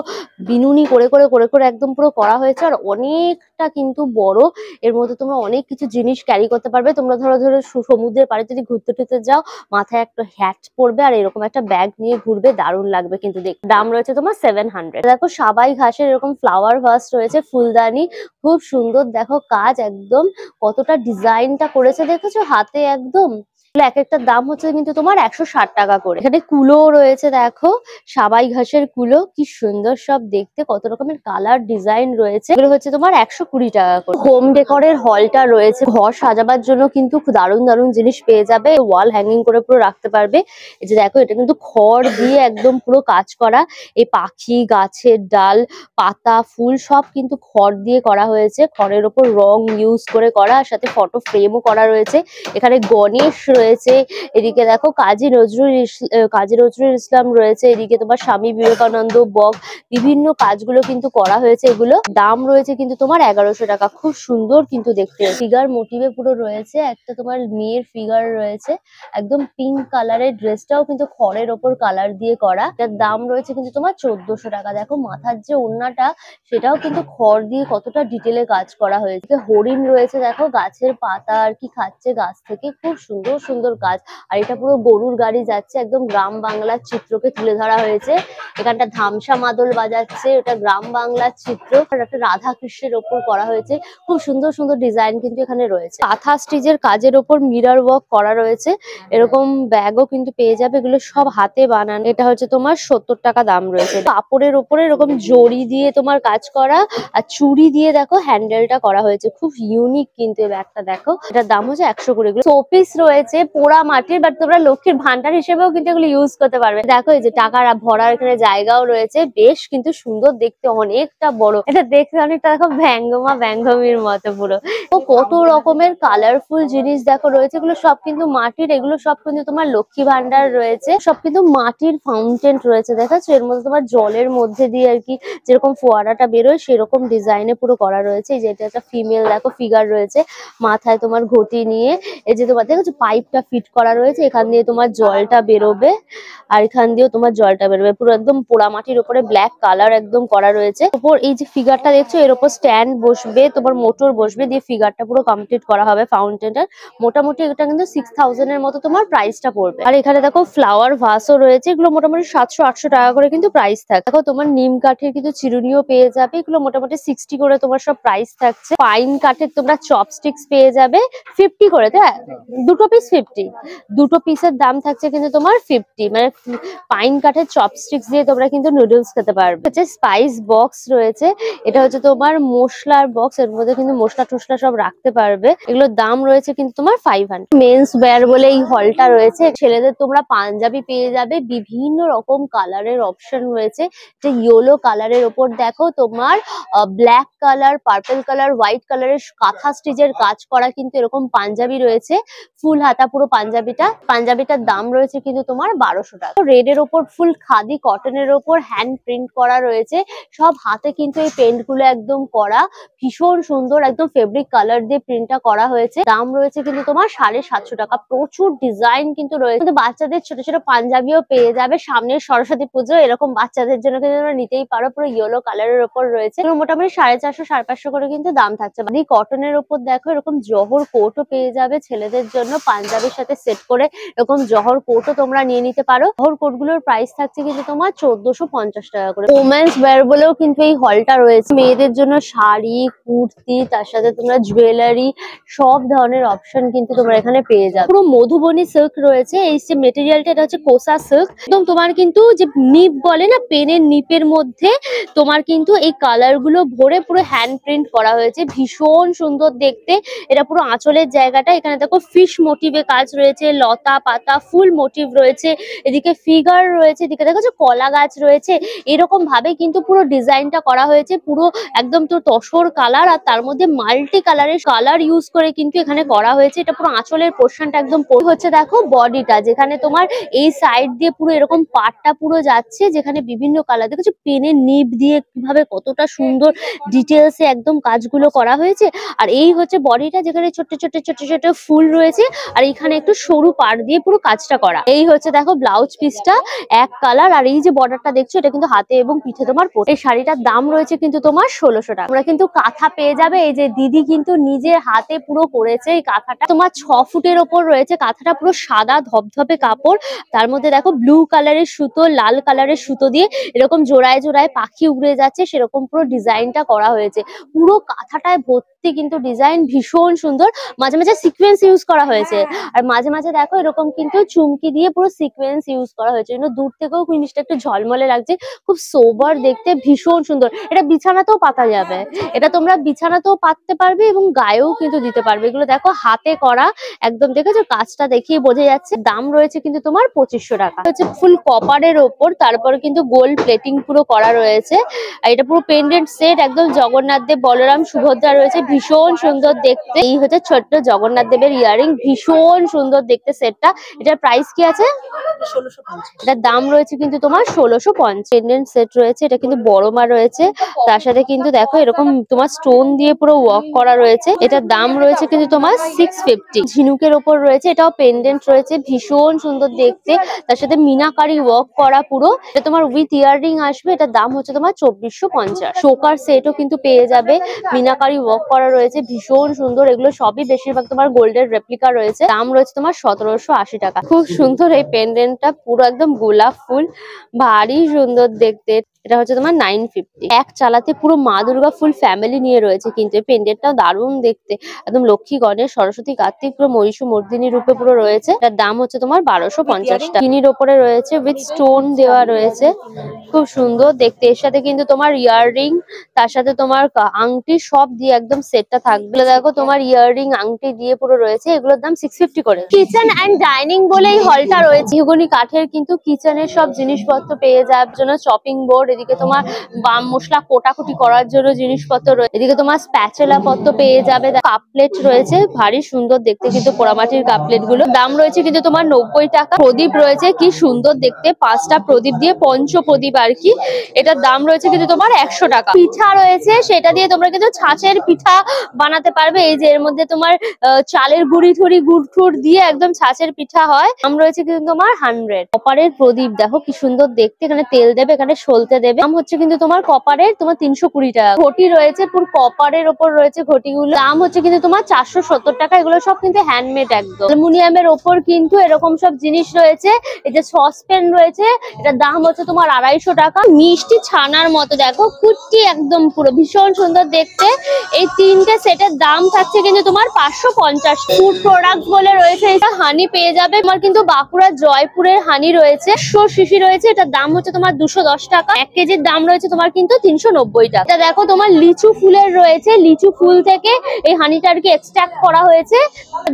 বিনুনি করে করে করে করে একদম পুরো করা হয়েছে, আর অনেকটা কিন্তু বড়। এর মধ্যে তোমরা অনেক কিছু জিনিস ক্যারি করতে পারবে। তোমরা ধরো ধরো সমুদ্রের পাড়ে যদি ঘুরতে টুরতে যাও, মাথায় একটা হ্যাট পরবে আর এরকম একটা ব্যাগ নিয়ে ঘুরবে, দারুণ লাগবে কিন্তু দেখতে। দাম রয়েছে তোমার 700। দেখো সাবাই ঘাসের এরকম ফ্লাওয়ার ভাস রয়েছে, ফুলদানি, খুব সুন্দর দেখো কাজ, একদম কতটা ডিজাইনটা করেছে দেখেছো হাতে একদম। এক একটা দাম হচ্ছে কিন্তু তোমার 160 টাকা করে। এখানে কুলো রয়েছে দেখো, সাবাই ঘাসের কুলো, কি সুন্দর সব দেখতে, কত রকমের কালার ডিজাইন রয়েছে। এগুলো হচ্ছে তোমার 120 টাকা করে। হোম ডেকোরের হলটা রয়েছে, ঘর সাজাবার জন্য কিন্তু দারুণ দারুণ জিনিস পেয়ে যাবে, ওয়াল হ্যাঙ্গিং করে পুরো রাখতে পারবে। এই যে দেখো এটা কিন্তু খড় দিয়ে একদম পুরো কাজ করা, এই পাখি, গাছের ডাল, পাতা, ফুল সব কিন্তু খড় দিয়ে করা হয়েছে, খড়ের ওপর রং ইউজ করে করা, আর সাথে ফটো ফ্রেমও করা রয়েছে। এখানে গণেশ রয়েছে, এদিকে দেখো কাজী নজরুল ইসলাম রয়েছে, এদিকে তোমার স্বামী বিবেকানন্দ, বক, বিভিন্ন কাজগুলো কিন্তু করা হয়েছে। এগুলো দাম রয়েছে কিন্তু তোমার 1100 টাকা। খুব সুন্দর কিন্তু দেখতে, ফিগার মোটিভে পুরো রয়েছে, একটা তোমার মেয়ের ফিগার রয়েছে, একদম পিঙ্ক কালারের ড্রেসটাও কিন্তু খড়ের ওপর কালার দিয়ে করা। এটার দাম রয়েছে কিন্তু তোমার 1400 টাকা। দেখো মাথার যে ওড়নাটা, সেটাও কিন্তু খড় দিয়ে কতটা ডিটেলে কাজ করা হয়েছে। হরিণ রয়েছে দেখো, গাছের পাতা আর কি খাচ্ছে গাছ থেকে, খুব সুন্দর সুন্দর সুন্দর কাজ। আর এটা পুরো গরুর গাড়ি যাচ্ছে, একদম গ্রাম বাংলার চিত্রকে তুলে ধরা হয়েছে। এখানটা ধামসা মাদল বাজাচ্ছে, এটা গ্রাম বাংলার চিত্র। একটা রাধা কৃষ্ণের ওপর করা হয়েছে, খুব সুন্দর সুন্দর ডিজাইন কিন্তু এখানে রয়েছে। কাঁথা স্টিচের কাজের ওপর মিরর ওয়ার্ক করা রয়েছে, এরকম ব্যাগও কিন্তু পেয়ে যাবে। এগুলো সব হাতে বানানো। এটা হচ্ছে তোমার 70 টাকা দাম রয়েছে। কাপড়ের ওপরে এরকম জড়ি দিয়ে তোমার কাজ করা, আর চুড়ি দিয়ে দেখো হ্যান্ডেলটা করা হয়েছে, খুব ইউনিক কিন্তু এই ব্যাগটা। দেখো এটার দাম হচ্ছে 100 করে। এগুলো শোপিস রয়েছে পোড়া মাটির, বাট তোমরা লক্ষ্মীর ভান্ডার হিসেবেও কিন্তু এগুলো ইউজ করতে পারবে। দেখো এই যে টাকার ভরার এখানে জায়গাও রয়েছে, বেশ কিন্তু সুন্দর দেখতে, অনেকটা বড়। এটা দেখতে অনেকটা দেখো ব্যঙ্গমা ব্যঙ্গমীর মতো পুরো। তো কত রকমের কালারফুল জিনিস দেখো রয়েছে, এগুলো সব কিন্তু মাটির। এগুলো সব কিন্তু তোমার লক্ষ্মী ভান্ডার রয়েছে, সব কিন্তু মাটির ফাউন্টেন রয়েছে। দেখাচ্ছ এর মধ্যে তোমার জলের মধ্যে দিয়ে আর কি যেরকম ফোয়ারাটা বেরোয় সেরকম ডিজাইনে পুরো করা রয়েছে। এই যে এটা একটা ফিমেল দেখো ফিগার রয়েছে, মাথায় তোমার ঘটি নিয়ে। এই যে তোমার দেখো পাইপটা ফিট করা রয়েছে, এখান দিয়ে তোমার জলটা বেরোবে, আর এখান দিয়েও তোমার জলটা বেরোবে। পুরো একদম পোড়া মাটির উপরে ব্ল্যাক কালার একদম করা রয়েছে। উপর এই যে ফিগারটা দেখছো এর উপর স্ট্যান্ড বসবে, তোমার মোটর বসবে, দিয়ে ফিগারটা পুরো কমপ্লিট করা হবে ফাউন্টেনটার। মোটামুটি এটা কিন্তু 6000 এর মতো তোমার প্রাইসটা পড়বে। আর এখানে দেখো ফ্লাওয়ার ভাসও রয়েছে, এগুলো মোটামুটি 700-800 টাকা করে কিন্তু প্রাইস থাকে। দেখো তোমার নিম কাঠের কিন্তু চিরুনিও পেয়ে যাবে, এগুলো মোটামুটি 60 করে তোমার সব প্রাইস থাকছে। পাইন কাঠের তোমরা চপস্টিক্স পেয়ে যাবে 50 করে, তাই দুটো পিস 50, দুটো পিসের দাম থাকছে কিন্তু তোমার 50। মানে পাইন কাঠের চপস্টিক্স দিয়ে তোমরা কিন্তু নুডলস খেতে পারবে। হচ্ছে স্পাইস বক্স রয়েছে, এটা হচ্ছে তোমার মশলার বক্স, এর মধ্যে কিন্তু মশলা টুসলা সব রাখতে পারবে। এগুলোর দাম রয়েছে কিন্তু তোমার 500। মেন্স ওয়্যার বলে এই হলটা রয়েছে, ছেলেদের তোমরা পাঞ্জাবি পেয়ে যাবে, বিভিন্ন রকম কালারের অপশন রয়েছে। যে ইয়েলো কালারের ওপর দেখো তোমার black colour, purple colour, white কালারের কাঁথা স্টিচের কাজ করা কিন্তু এরকম পাঞ্জাবি রয়েছে। ফুল হাতা পুরো পাঞ্জাবিটার দাম রয়েছে কিন্তু তোমার 1200 টাকা। রেড এর ওপর ফুল খাদি কটনের ওপর হ্যান্ড প্রিন্ট করা রয়েছে, সব হাতে কিন্তু এই পেন্ট গুলো একদম করা, ভীষণ সুন্দর, একদম ফেব্রিক কালার দিয়ে প্রিন্টটা করা হয়েছে। দাম রয়েছে কিন্তু তোমার 750 টাকা। প্রচুর ডিজাইন কিন্তু রয়েছে। কিন্তু বাচ্চাদের ছোট ছোট পাঞ্জাবিও পেয়ে যাবে, সামনের সরস্বতী পুজো এরকম বাচ্চাদের জন্য কিন্তু তোমরা নিতেই পারো। পুরো ইয়েলো কালারের ওপর রয়েছে, মোটামুটি 450-550 করে কিন্তু দাম থাকছে। মানে কটনের ওপর দেখো এরকম জহর কোটও পেয়ে যাবে ছেলেদের জন্য, পাঞ্জাবির সাথে সেট করে এরকম জহর কোটও তোমরা নিয়ে নিতে পারো। জহর কোট গুলোর প্রাইস থাকছে কিন্তু তোমার 1450 টাকা করে। ওমেন্স ওয়্যার বলেও কিন্তু এই হলটা রয়েছে, মেয়েদের জন্য শাড়ি, কুর্তি, তার সাথে তোমরা জুয়েলারি, সব ধরনের অপশন কিন্তু তোমরা এখানে পেয়ে যাবে। পুরো মধুবনী সিল্ক রয়েছে, এই যে মেটেরিয়ালটা এটা হচ্ছে কোসা সিল্ক। একদম তোমার কিন্তু যে নিপ বলে না, পেনের নিপের মধ্যে তোমার কিন্তু এই কালার গুলো ভরে পুরো হ্যান্ড প্রিন্ট করা হয়েছে, ভীষণ সুন্দর দেখতে। এটা পুরো আঁচলের জায়গাটা, এখানে দেখো ফিশ মোটিভে কাজ রয়েছে, লতা পাতা ফুল মোটিভ রয়েছে, এদিকে ফিগার রয়েছে, এদিকে দেখো যে কলা গাছ রয়েছে। এরকম ভাবে কিন্তু পুরো ডিজাইনটা করা হয়েছে, পুরো একদম তো তসর কালার, আর তার মধ্যে মাল্টি কালারের কালার ইউজ করে কিন্তু এখানে করা হয়েছে। এটা পুরো আঁচলের পোর্শনটা একদম হচ্ছে দেখো বডিটা, যেখানে তোমার এই সাইড দিয়ে পুরো এরকম পাটটা পুরো যাচ্ছে, যেখানে বিভিন্ন কালার দেখো পেনের নিপ দিয়ে কিভাবে কতটা সুন্দর ডিটেলসে একদম কাজগুলো করা হয়েছে। আর এই হচ্ছে বডিটা, যেখানে ছোট ছোট ছোট ছোট ফুল রয়েছে, আর এখানে একটু সরু পাড় দিয়ে পুরো কাজটা করা। এই হচ্ছে দেখো ব্লাউজ পিসটা এক কালার, আর এই যে বর্ডারটা দেখছো এটা কিন্তু হাতে এবং পিঠে তোমার পরে। এই শাড়িটার দাম রয়েছে কিন্তু তোমার 1600 টাকা। তোমরা কিন্তু কাঁথা পেয়ে যাবে, এই যে দিদি কিন্তু নিজের হাতে পুরো করেছে এই কাঁথাটা, তোমার 6 ফুটের ওপর রয়েছে। কাঁথাটা পুরো সাদা ধপধপে কাপড়, তার মধ্যে দেখো ব্লু কালারের সুতো, লাল কালারের সুতো দিয়ে এরকম জোড়ায় জোড়ায় পাখি উড়ে যাচ্ছে, সেরকম পুরো ডিজাইনটা করা হয়েছে। পুরো কাঁথাটায় ভর্তি কিন্তু ডিজাইন, ভীষণ সুন্দর। মাঝে মাঝে সিকোয়েন্স ইউজ করা হয়েছে, আর মাঝে মাঝে দেখো এরকম কিন্তু চুমকি দিয়ে পুরো সিকোয়েন্স ইউজ করা হয়েছে, দূর থেকেও জিনিসটা একটু ঝলমলে লাগছে, খুব সোবার দেখতে, ভীষণ সুন্দর। এটা বিছানাতেও পাতা যাবে, এটা তোমরা বিছানাতেও পাততে পারবে এবং গায়েও কিন্তু দিতে পারবে। এগুলো দেখো হাতে করা, একদম দেখেছো কাজটা দেখিয়ে বোঝা যাচ্ছে। দাম রয়েছে কিন্তু তোমার 2500 টাকা। হচ্ছে ফুল কপারের ওপর, তারপরে কিন্তু গোল্ড প্লেটিং পুরো করা রয়েছে। আর এটা পুরো পেন্ডেন্ট সেট, একদম জগন্নাথ দেব, বলরাম, সুভদ্রা রয়েছে, ভীষণ সুন্দর দেখতে। এই হচ্ছে ছোট্ট জগন্নাথ দেবের ইয়ারিং, ভীষণ সুন্দর দেখতে সেটটা। এটার প্রাইস কি আছে? 1650। এটার দাম রয়েছে কিন্তু তোমার 1650। পেন্ডেন্ট সেট রয়েছে, এটা কিন্তু বড় মা রয়েছে, তার সাথে কিন্তু দেখো এরকম তোমার স্টোন দিয়ে পুরো ওয়ার্ক করা রয়েছে। এটার দাম রয়েছে কিন্তু তোমার 650। ঝিনুকের ওপর রয়েছে, এটাও পেন্ডেন্ট রয়েছে, ভীষণ সুন্দর দেখতে, তার সাথে মিনাকারি ওয়ার্ক করা পুরো। এটা তোমার উইথ ইয়াররিং আসবে, এটার দাম হচ্ছে তোমার 2450। শোক ঝুমকার সেটও কিন্তু পেয়ে যাবে, মিনাকারি ওয়ার্ক করা রয়েছে, ভীষণ সুন্দর। এগুলো সবই বেশিরভাগ তোমার গোল্ডের রেপ্লিকা রয়েছে। দাম রয়েছে তোমার 1780 টাকা। খুব সুন্দর এই পেন্ডেন্টটা, পুরো একদম গোলাপ ফুল, ভারী সুন্দর দেখতে। এটা হচ্ছে তোমার 950। এক চালাতে পুরো মা দুর্গা ফুল ফ্যামিলি নিয়ে রয়েছে কিন্তু এই পেন্ডেন্টটাও দারুণ দেখতে, একদম লক্ষ্মী গণেশ সরস্বতী কার্তিক পুরো মহিষী মর্দিনী রূপে পুরো রয়েছে। এটার দাম হচ্ছে তোমার 1250 টাকা। চিনির ওপরে রয়েছে, উইথ স্টোন দেওয়া রয়েছে, খুব সুন্দর দেখতে। এর সাথে কিন্তু তোমার ইয়াররিং, তার সাথে তোমার আংটি সব দিয়ে একদম সেটটা থাকবে। দেখো তোমার ইয়াররিং আংটি দিয়ে পুরো রয়েছে, এগুলোর দাম 650 করে। কিচেন এন্ড ডাইনিং বলে এই হলটা রয়েছে। মেহগনি কাঠের কিন্তু কিচেনের সব জিনিসপত্র পেয়ে যাওয়ার জন্য চপিং বোর্ড, এদিকে তোমার বাম মশলা কোটাকুটি করার জন্য জিনিসপত্র রয়েছে, এদিকে তোমার স্প্যাচুলা পত্র পেয়ে যাবে, কাপ প্লেট রয়েছে, ভারী সুন্দর দেখতে কিন্তু পোড়ামাটির কাপ প্লেট গুলো। দাম রয়েছে কিন্তু তোমার 90 টাকা। প্রদীপ রয়েছে, কি সুন্দর দেখতে, 5টা প্রদীপ দিয়ে পঞ্চ প্রদীপ আর কি। এটার দাম রয়েছে কিন্তু তোমার 100 টাকা। পিঠা রয়েছে, সেটা দিয়ে তোমরা কিন্তু ছাঁচের পিঠা বানাতে পারবে। এই যে এর মধ্যে তোমার চালের গুঁড়ি ঠুড়ি গুড় ঠুড় দিয়ে একদম ছাঁচের পিঠা হয়। দাম রয়েছে কিন্তু তোমার 100। কপারের প্রদীপ দেখো কি সুন্দর দেখতে, এখানে তেল দেবে, এখানে সলতে দেবে। দাম হচ্ছে কিন্তু তোমার কপারের তোমার 320 টাকা। ঘটি রয়েছে, পুরো কপারের ওপর রয়েছে ঘটিগুলো। দাম হচ্ছে কিন্তু তোমার 470 টাকা। এগুলো সব কিন্তু হ্যান্ডমেড একদম। অ্যালুমিনিয়ামের ওপর কিন্তু এরকম সব জিনিস রয়েছে। এই যে সসপ্যান রয়েছে, এটার দাম হচ্ছে তোমার 250 টাকা। মিষ্টি ছানার মতো দেখো, কুট্টি একদম পুরো ভীষণ সুন্দর দেখতে। এই 3টে সেটের দাম থাকছে কিন্তু তোমার 550। ফুড প্রোডাক্ট বলে রয়েছে, এটা হানি পেয়ে যাবে তোমার কিন্তু বাঁকুড়া জয়পুরের হানি রয়েছে, 100 শিশি রয়েছে। এটার দাম হচ্ছে তোমার 210 টাকা। 1 কেজির দাম রয়েছে তোমার কিন্তু 390 টাকা। এটা দেখো তোমার লিচু ফুলের রয়েছে, লিচু ফুল থেকে এই হানিটাকে এক্সট্রাক্ট করা হয়েছে।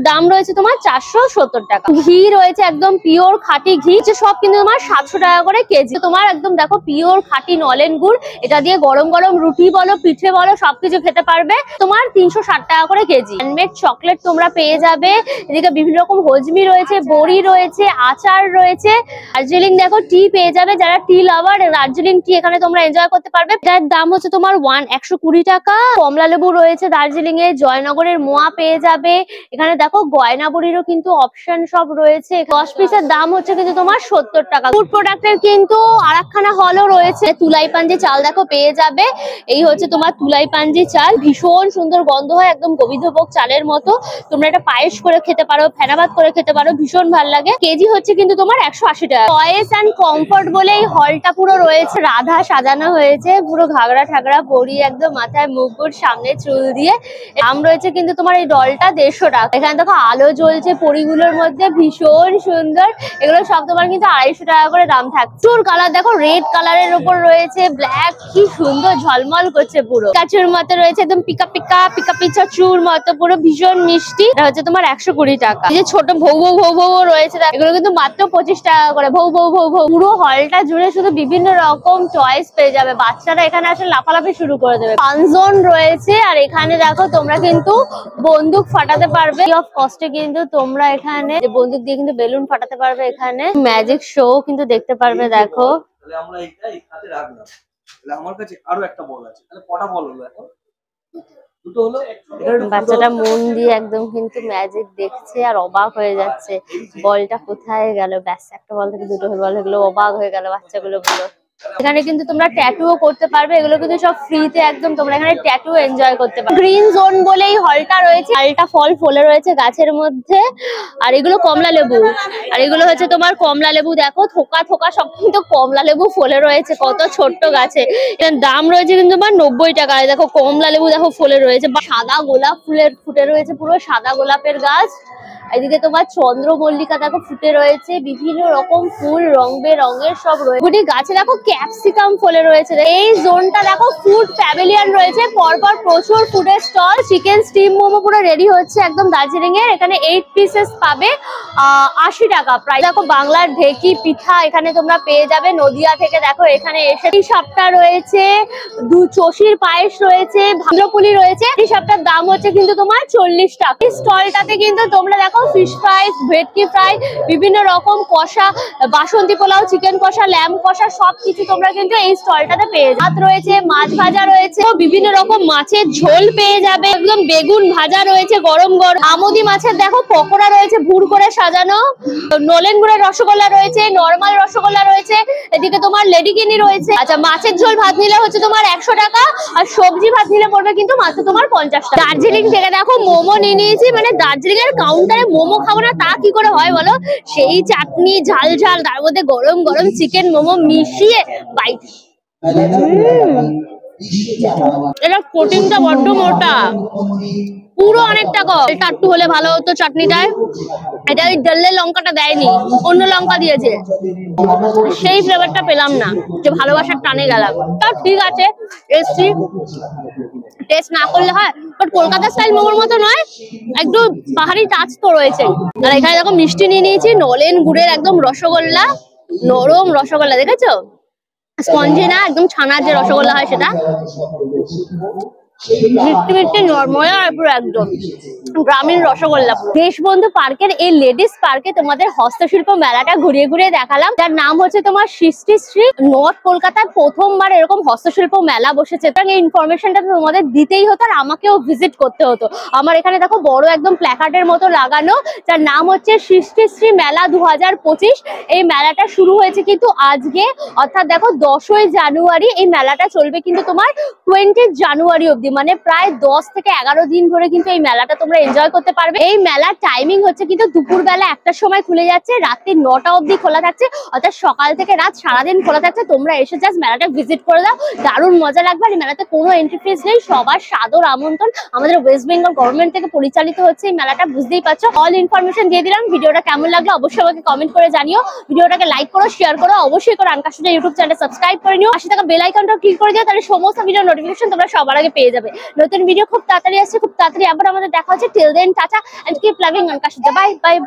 দাম রয়েছে তোমার 470 টাকা। ঘি রয়েছে, একদম পিওর খাঁটি ঘি, সব কিন্তু তোমার 700 টাকা করে কেজি। তোমার একদম দেখো পিওর খাঁটি নলেন গুড়, এটা দিয়ে গরম গরম রুটি বলো, পিঠে বলো, সবকিছু খেতে পারবে। তোমার 360 টাকা করে কেজি। হ্যান্ডমেড চকলেট তোমরা পেয়ে যাবে। এদিকে বিভিন্ন রকম হজমি রয়েছে, বড়ি রয়েছে, আচার রয়েছে। দার্জিলিং দেখো টি পেয়ে যাবে, যারা টি লাভার দার্জিলিং টি এখানে তোমরা এনজয় করতে পারবে। যার দাম হচ্ছে তোমার 120 টাকা। কমলা লেবু রয়েছে দার্জিলিং এ, জয়নগরের মোয়া পেয়ে যাবে। এখানে দেখো গয়না বড়িরও কিন্তু অপশন সব রয়েছে। 10 পিসের দাম হচ্ছে কিন্তু তোমার 70 টাকা। ফুড প্রোডাক্টের কিন্তু আরেকখানা হলও রয়েছে। তুলাই পাঞ্জি চাল দেখো পেয়ে যাবে। এই হচ্ছে তোমার তুলাই পাঞ্জি চাল, ভীষণ সুন্দর গন্ধ হয়, একদম গোবিন্দভোগ চালের মতো। তোমরা এটা পায়েস করে খেতে পারো, ফেনাভাত করে খেতে পারো, ভীষণ ভালো লাগে। কেজি হচ্ছে কিন্তু তোমার 180 টাকা। চয়েস এন্ড কমফর্ট বলে এই হলটা পুরো রয়েছে, রাধা সাজানো হয়েছে, পুরো ঘাগড়া ঠাগড়া পরিয়ে একদম মাথায় মুকুট, সামনে চুল দিয়ে। দাম রয়েছে কিন্তু তোমার এই ডলটা 150 টাকা। এখানে দেখো আলো জ্বলছে পরিগুলোর মধ্যে, ভীষণ সুন্দর। এগুলো সব তোমার কিন্তু 250 টাকা করে দাম থাকছে। চুর কালার দেখো রেড কালারের উপর রয়েছে, ব্ল্যাক, কি সুন্দর ঝলমল করছে পুরো। কাচুর মতো রয়েছে, একদম পিকা পিকা পিকা পিচা চুর মতো, পুরো ভীষণ মিষ্টি। এটা হচ্ছে তোমার 120 টাকা। এই যে ছোট ভৌ ভৌ ভৌ ভৌ রয়েছে, এগুলো কিন্তু মাত্র 25 টাকা করে। ভৌ ভৌ ভৌ ভৌ। পুরো হলটা জুড়ে শুধু বিভিন্ন রকম চয়েস পেয়ে যাবে। বাচ্চারা এখানে আসলে লাফালাফি শুরু করে দেবে। ফানজোন রয়েছে, আর এখানে দেখো তোমরা কিন্তু বন্দুক ফাটাতে পারবে। অফ কস্টে কিন্তু তোমরা এখানে বন্দুক দিয়ে কিন্তু বেলুন ফাটাতে পারবে। এখানে ম্যাজিক শো কিন্তু দেখতে পারবে। দেখো আমরা এইটা এই হাতে রাখলাম, তাহলে আমার কাছে আরো একটা বল আছে, তাহলে কটা বল হলো এখন? দুটো হলো। বাচ্চাটা মন দিয়ে একদম কিন্তু ম্যাজিক দেখছে আর অবাক হয়ে যাচ্ছে, বলটা কোথায় গেল। ব্যাস একটা বল থেকে দুটো বল হয়ে গেল, অবাক হয়ে গেল বাচ্চাগুলো পুরো। এখানে কিন্তু তোমরা ট্যাটুও করতে পারবে, এগুলো কিন্তু সব ফ্রিতে একদম তোমরা এখানে ট্যাটু এনজয় করতে পারবে। গ্রিন জোন বলেই হলটা রয়েছে, হলটা ফল ফলে রয়েছে গাছের মধ্যে। আর এগুলো কমলা লেবু, আর এগুলো হচ্ছে তোমার কমলা লেবু। দেখো থোকা থোকা সব কিন্তু কমলা লেবু ফলে রয়েছে, কত ছোট্ট গাছে। এর দাম রয়েছে কিন্তু তোমার 90 টাকা। দেখো কমলা লেবু দেখো ফলে রয়েছে, সাদা গোলাপ ফুলের ফুটে রয়েছে, পুরো সাদা গোলাপের গাছ। এদিকে তোমার চন্দ্রমল্লিকা দেখো ফুটে রয়েছে, বিভিন্ন রকম ফুল রং বেরঙের সব রয়েছে। গাছে দেখো ক্যাপসিকাম ফলে রয়েছে। এই জোনটা দেখো ফুড প্যাভিলিয়ন রয়েছে, পরপর প্রচুর ফুডের স্টল। চিকেন স্টিম মোমো পুরো রেডি হচ্ছে একদম দার্জিলিং এর। এখানে 8 পিসেস পাবে 80 টাকা প্রাইস। দেখো বাংলার ঢেকি পিঠা এখানে তোমরা পেয়ে যাবে নদিয়া থেকে। দেখো এখানে এসে সাপটা রয়েছে, চষির পায়েস রয়েছে, ভাদ্রপুলি রয়েছে। এই সাপটার দাম হচ্ছে কিন্তু তোমার 40 টাকা। এই স্টলটাতে কিন্তু তোমরা দেখো দেখো ফিশ ফ্রাই, ভেটকি ফ্রাই, বিভিন্ন রকম কষা, বাসন্তী পোলাও, চিকেন কষা, ল্যাম্ব কষা সবকিছু তোমরা কিন্তু এই স্টলটাতে পেয়ে যাবে। ভাত রয়েছে, মাছ ভাজা রয়েছে, বিভিন্ন রকম মাছের ঝোল পেয়ে যাবে, একদম বেগুন ভাজা রয়েছে গরম গরম, আমুদি মাছের দেখো পকোড়া রয়েছে ভুর করে সাজানো, নলেন গুড়ের রসগোল্লা রয়েছে, নরমাল রসগোল্লা রয়েছে, এদিকে তোমার লেডিকেনি রয়েছে। আচ্ছা, মাছের ঝোল ভাত নিলে হচ্ছে তোমার 100 টাকা, আর সবজি ভাত নিলে পড়বে কিন্তু মাত্র তোমার 50 টাকা। দার্জিলিং থেকে দেখো মোমো নিয়ে নিয়েছি, মানে দার্জিলিং এর কাউন্টারে মোমো খাবো না তা কি করে হয় বলো, সেই চাটনি ঝাল ঝাল, তার মধ্যে গরম গরম চিকেন মোমো মিশিয়ে বাইট। এটা কোটিংটা বড্ড মোটা, পুরো অনেকটা কম। এটা একটু হলে ভালো হতো চাটনিটায়, এটা ওই ডালের লঙ্কাটা দেয়নি, অন্য লঙ্কা দিয়েছে, সেই ফ্লেভারটা পেলাম না, যে ভালোবাসার টানে গেলাম। তাও ঠিক আছে, এসছি, টেস্ট না করলে হয়, বাট কলকাতা স্টাইল মোমোর মতো নয়, একটু পাহাড়ি টাচ তো রয়েছে। আর এখানে দেখো মিষ্টি নিয়ে নিয়েছি, নলেন গুড়ের একদম রসগোল্লা, নরম রসগোল্লা, দেখেছো? স্পঞ্জি না, একদম ছানার যে রসগোল্লা হয় সেটা, মিষ্টি মিষ্টি নরমলা, আর পুরো একদম গ্রামীণ রসগোল্লা। দেশবন্ধু পার্কের এই লেডিস পার্কে তোমাদের হস্তশিল্প মেলাটা ঘুরিয়ে ঘুরিয়ে দেখালাম, যার নাম হচ্ছে তোমার সৃষ্টি শ্রী। নর্থ কলকাতায় প্রথমবার এরকম হস্তশিল্প মেলা বসেছে, তাই এই ইনফরমেশনটা তোমাদের দিতেই হতো, আর আমাকেও ভিজিট করতে হতো। আমার এখানে দেখো বড় একদম প্ল্যাকার্ডের মতো লাগানো, যার নাম হচ্ছে সৃষ্টি শ্রী মেলা 2025। এই মেলাটা শুরু হয়েছে কিন্তু আজকে, অর্থাৎ দেখো 10ই জানুয়ারি। এই মেলাটা চলবে কিন্তু তোমার 20 জানুয়ারি অব্দি, মানে প্রায় 10 থেকে 11 দিন ধরে কিন্তু এই মেলাটা তোমরা এনজয় করতে পারবে। এই মেলার টাইমিং হচ্ছে কিন্তু দুপুরবেলা 1টার সময় খুলে যাচ্ছে, রাত্রি 9টা অব্দি খোলা থাকছে, অর্থাৎ সকাল থেকে রাত সারাদিন খোলা থাকছে। তোমরা এসে জাস্ট মেলাটা ভিজিট করে দাও, দারুণ মজা লাগবে। আর এই মেলাতে কোনো এন্ট্রি ফিস নেই, সবার সাদর আমন্ত্রণ। আমাদের ওয়েস্ট বেঙ্গল গভর্নমেন্ট থেকে পরিচালিত হচ্ছে এই মেলাটা, বুঝতেই পারছো। অল ইনফরমেশন দিয়ে দিলাম। ভিডিওটা কেমন লাগলো অবশ্যই আমাকে কমেন্ট করে জানিও। ভিডিওটাকে লাইক করো, শেয়ার করো, অবশ্যই করে আনকাশুটা ইউটিউব চ্যানেল সাবস্ক্রাইব করে নিও, পাশে থাকা বেল আইকনটা ক্লিক করে দিও, তাহলে সমস্ত ভিডিও নোটিফিকেশন তোমরা সবার আগে পেয়ে যাবে। নতুন ভিডিও খুব তাড়াতাড়ি আসছে, খুব তাড়াতাড়ি আবার আমাদের দেখা হচ্ছে। Till then tata and keep loving আনকাশুটা। Bye by.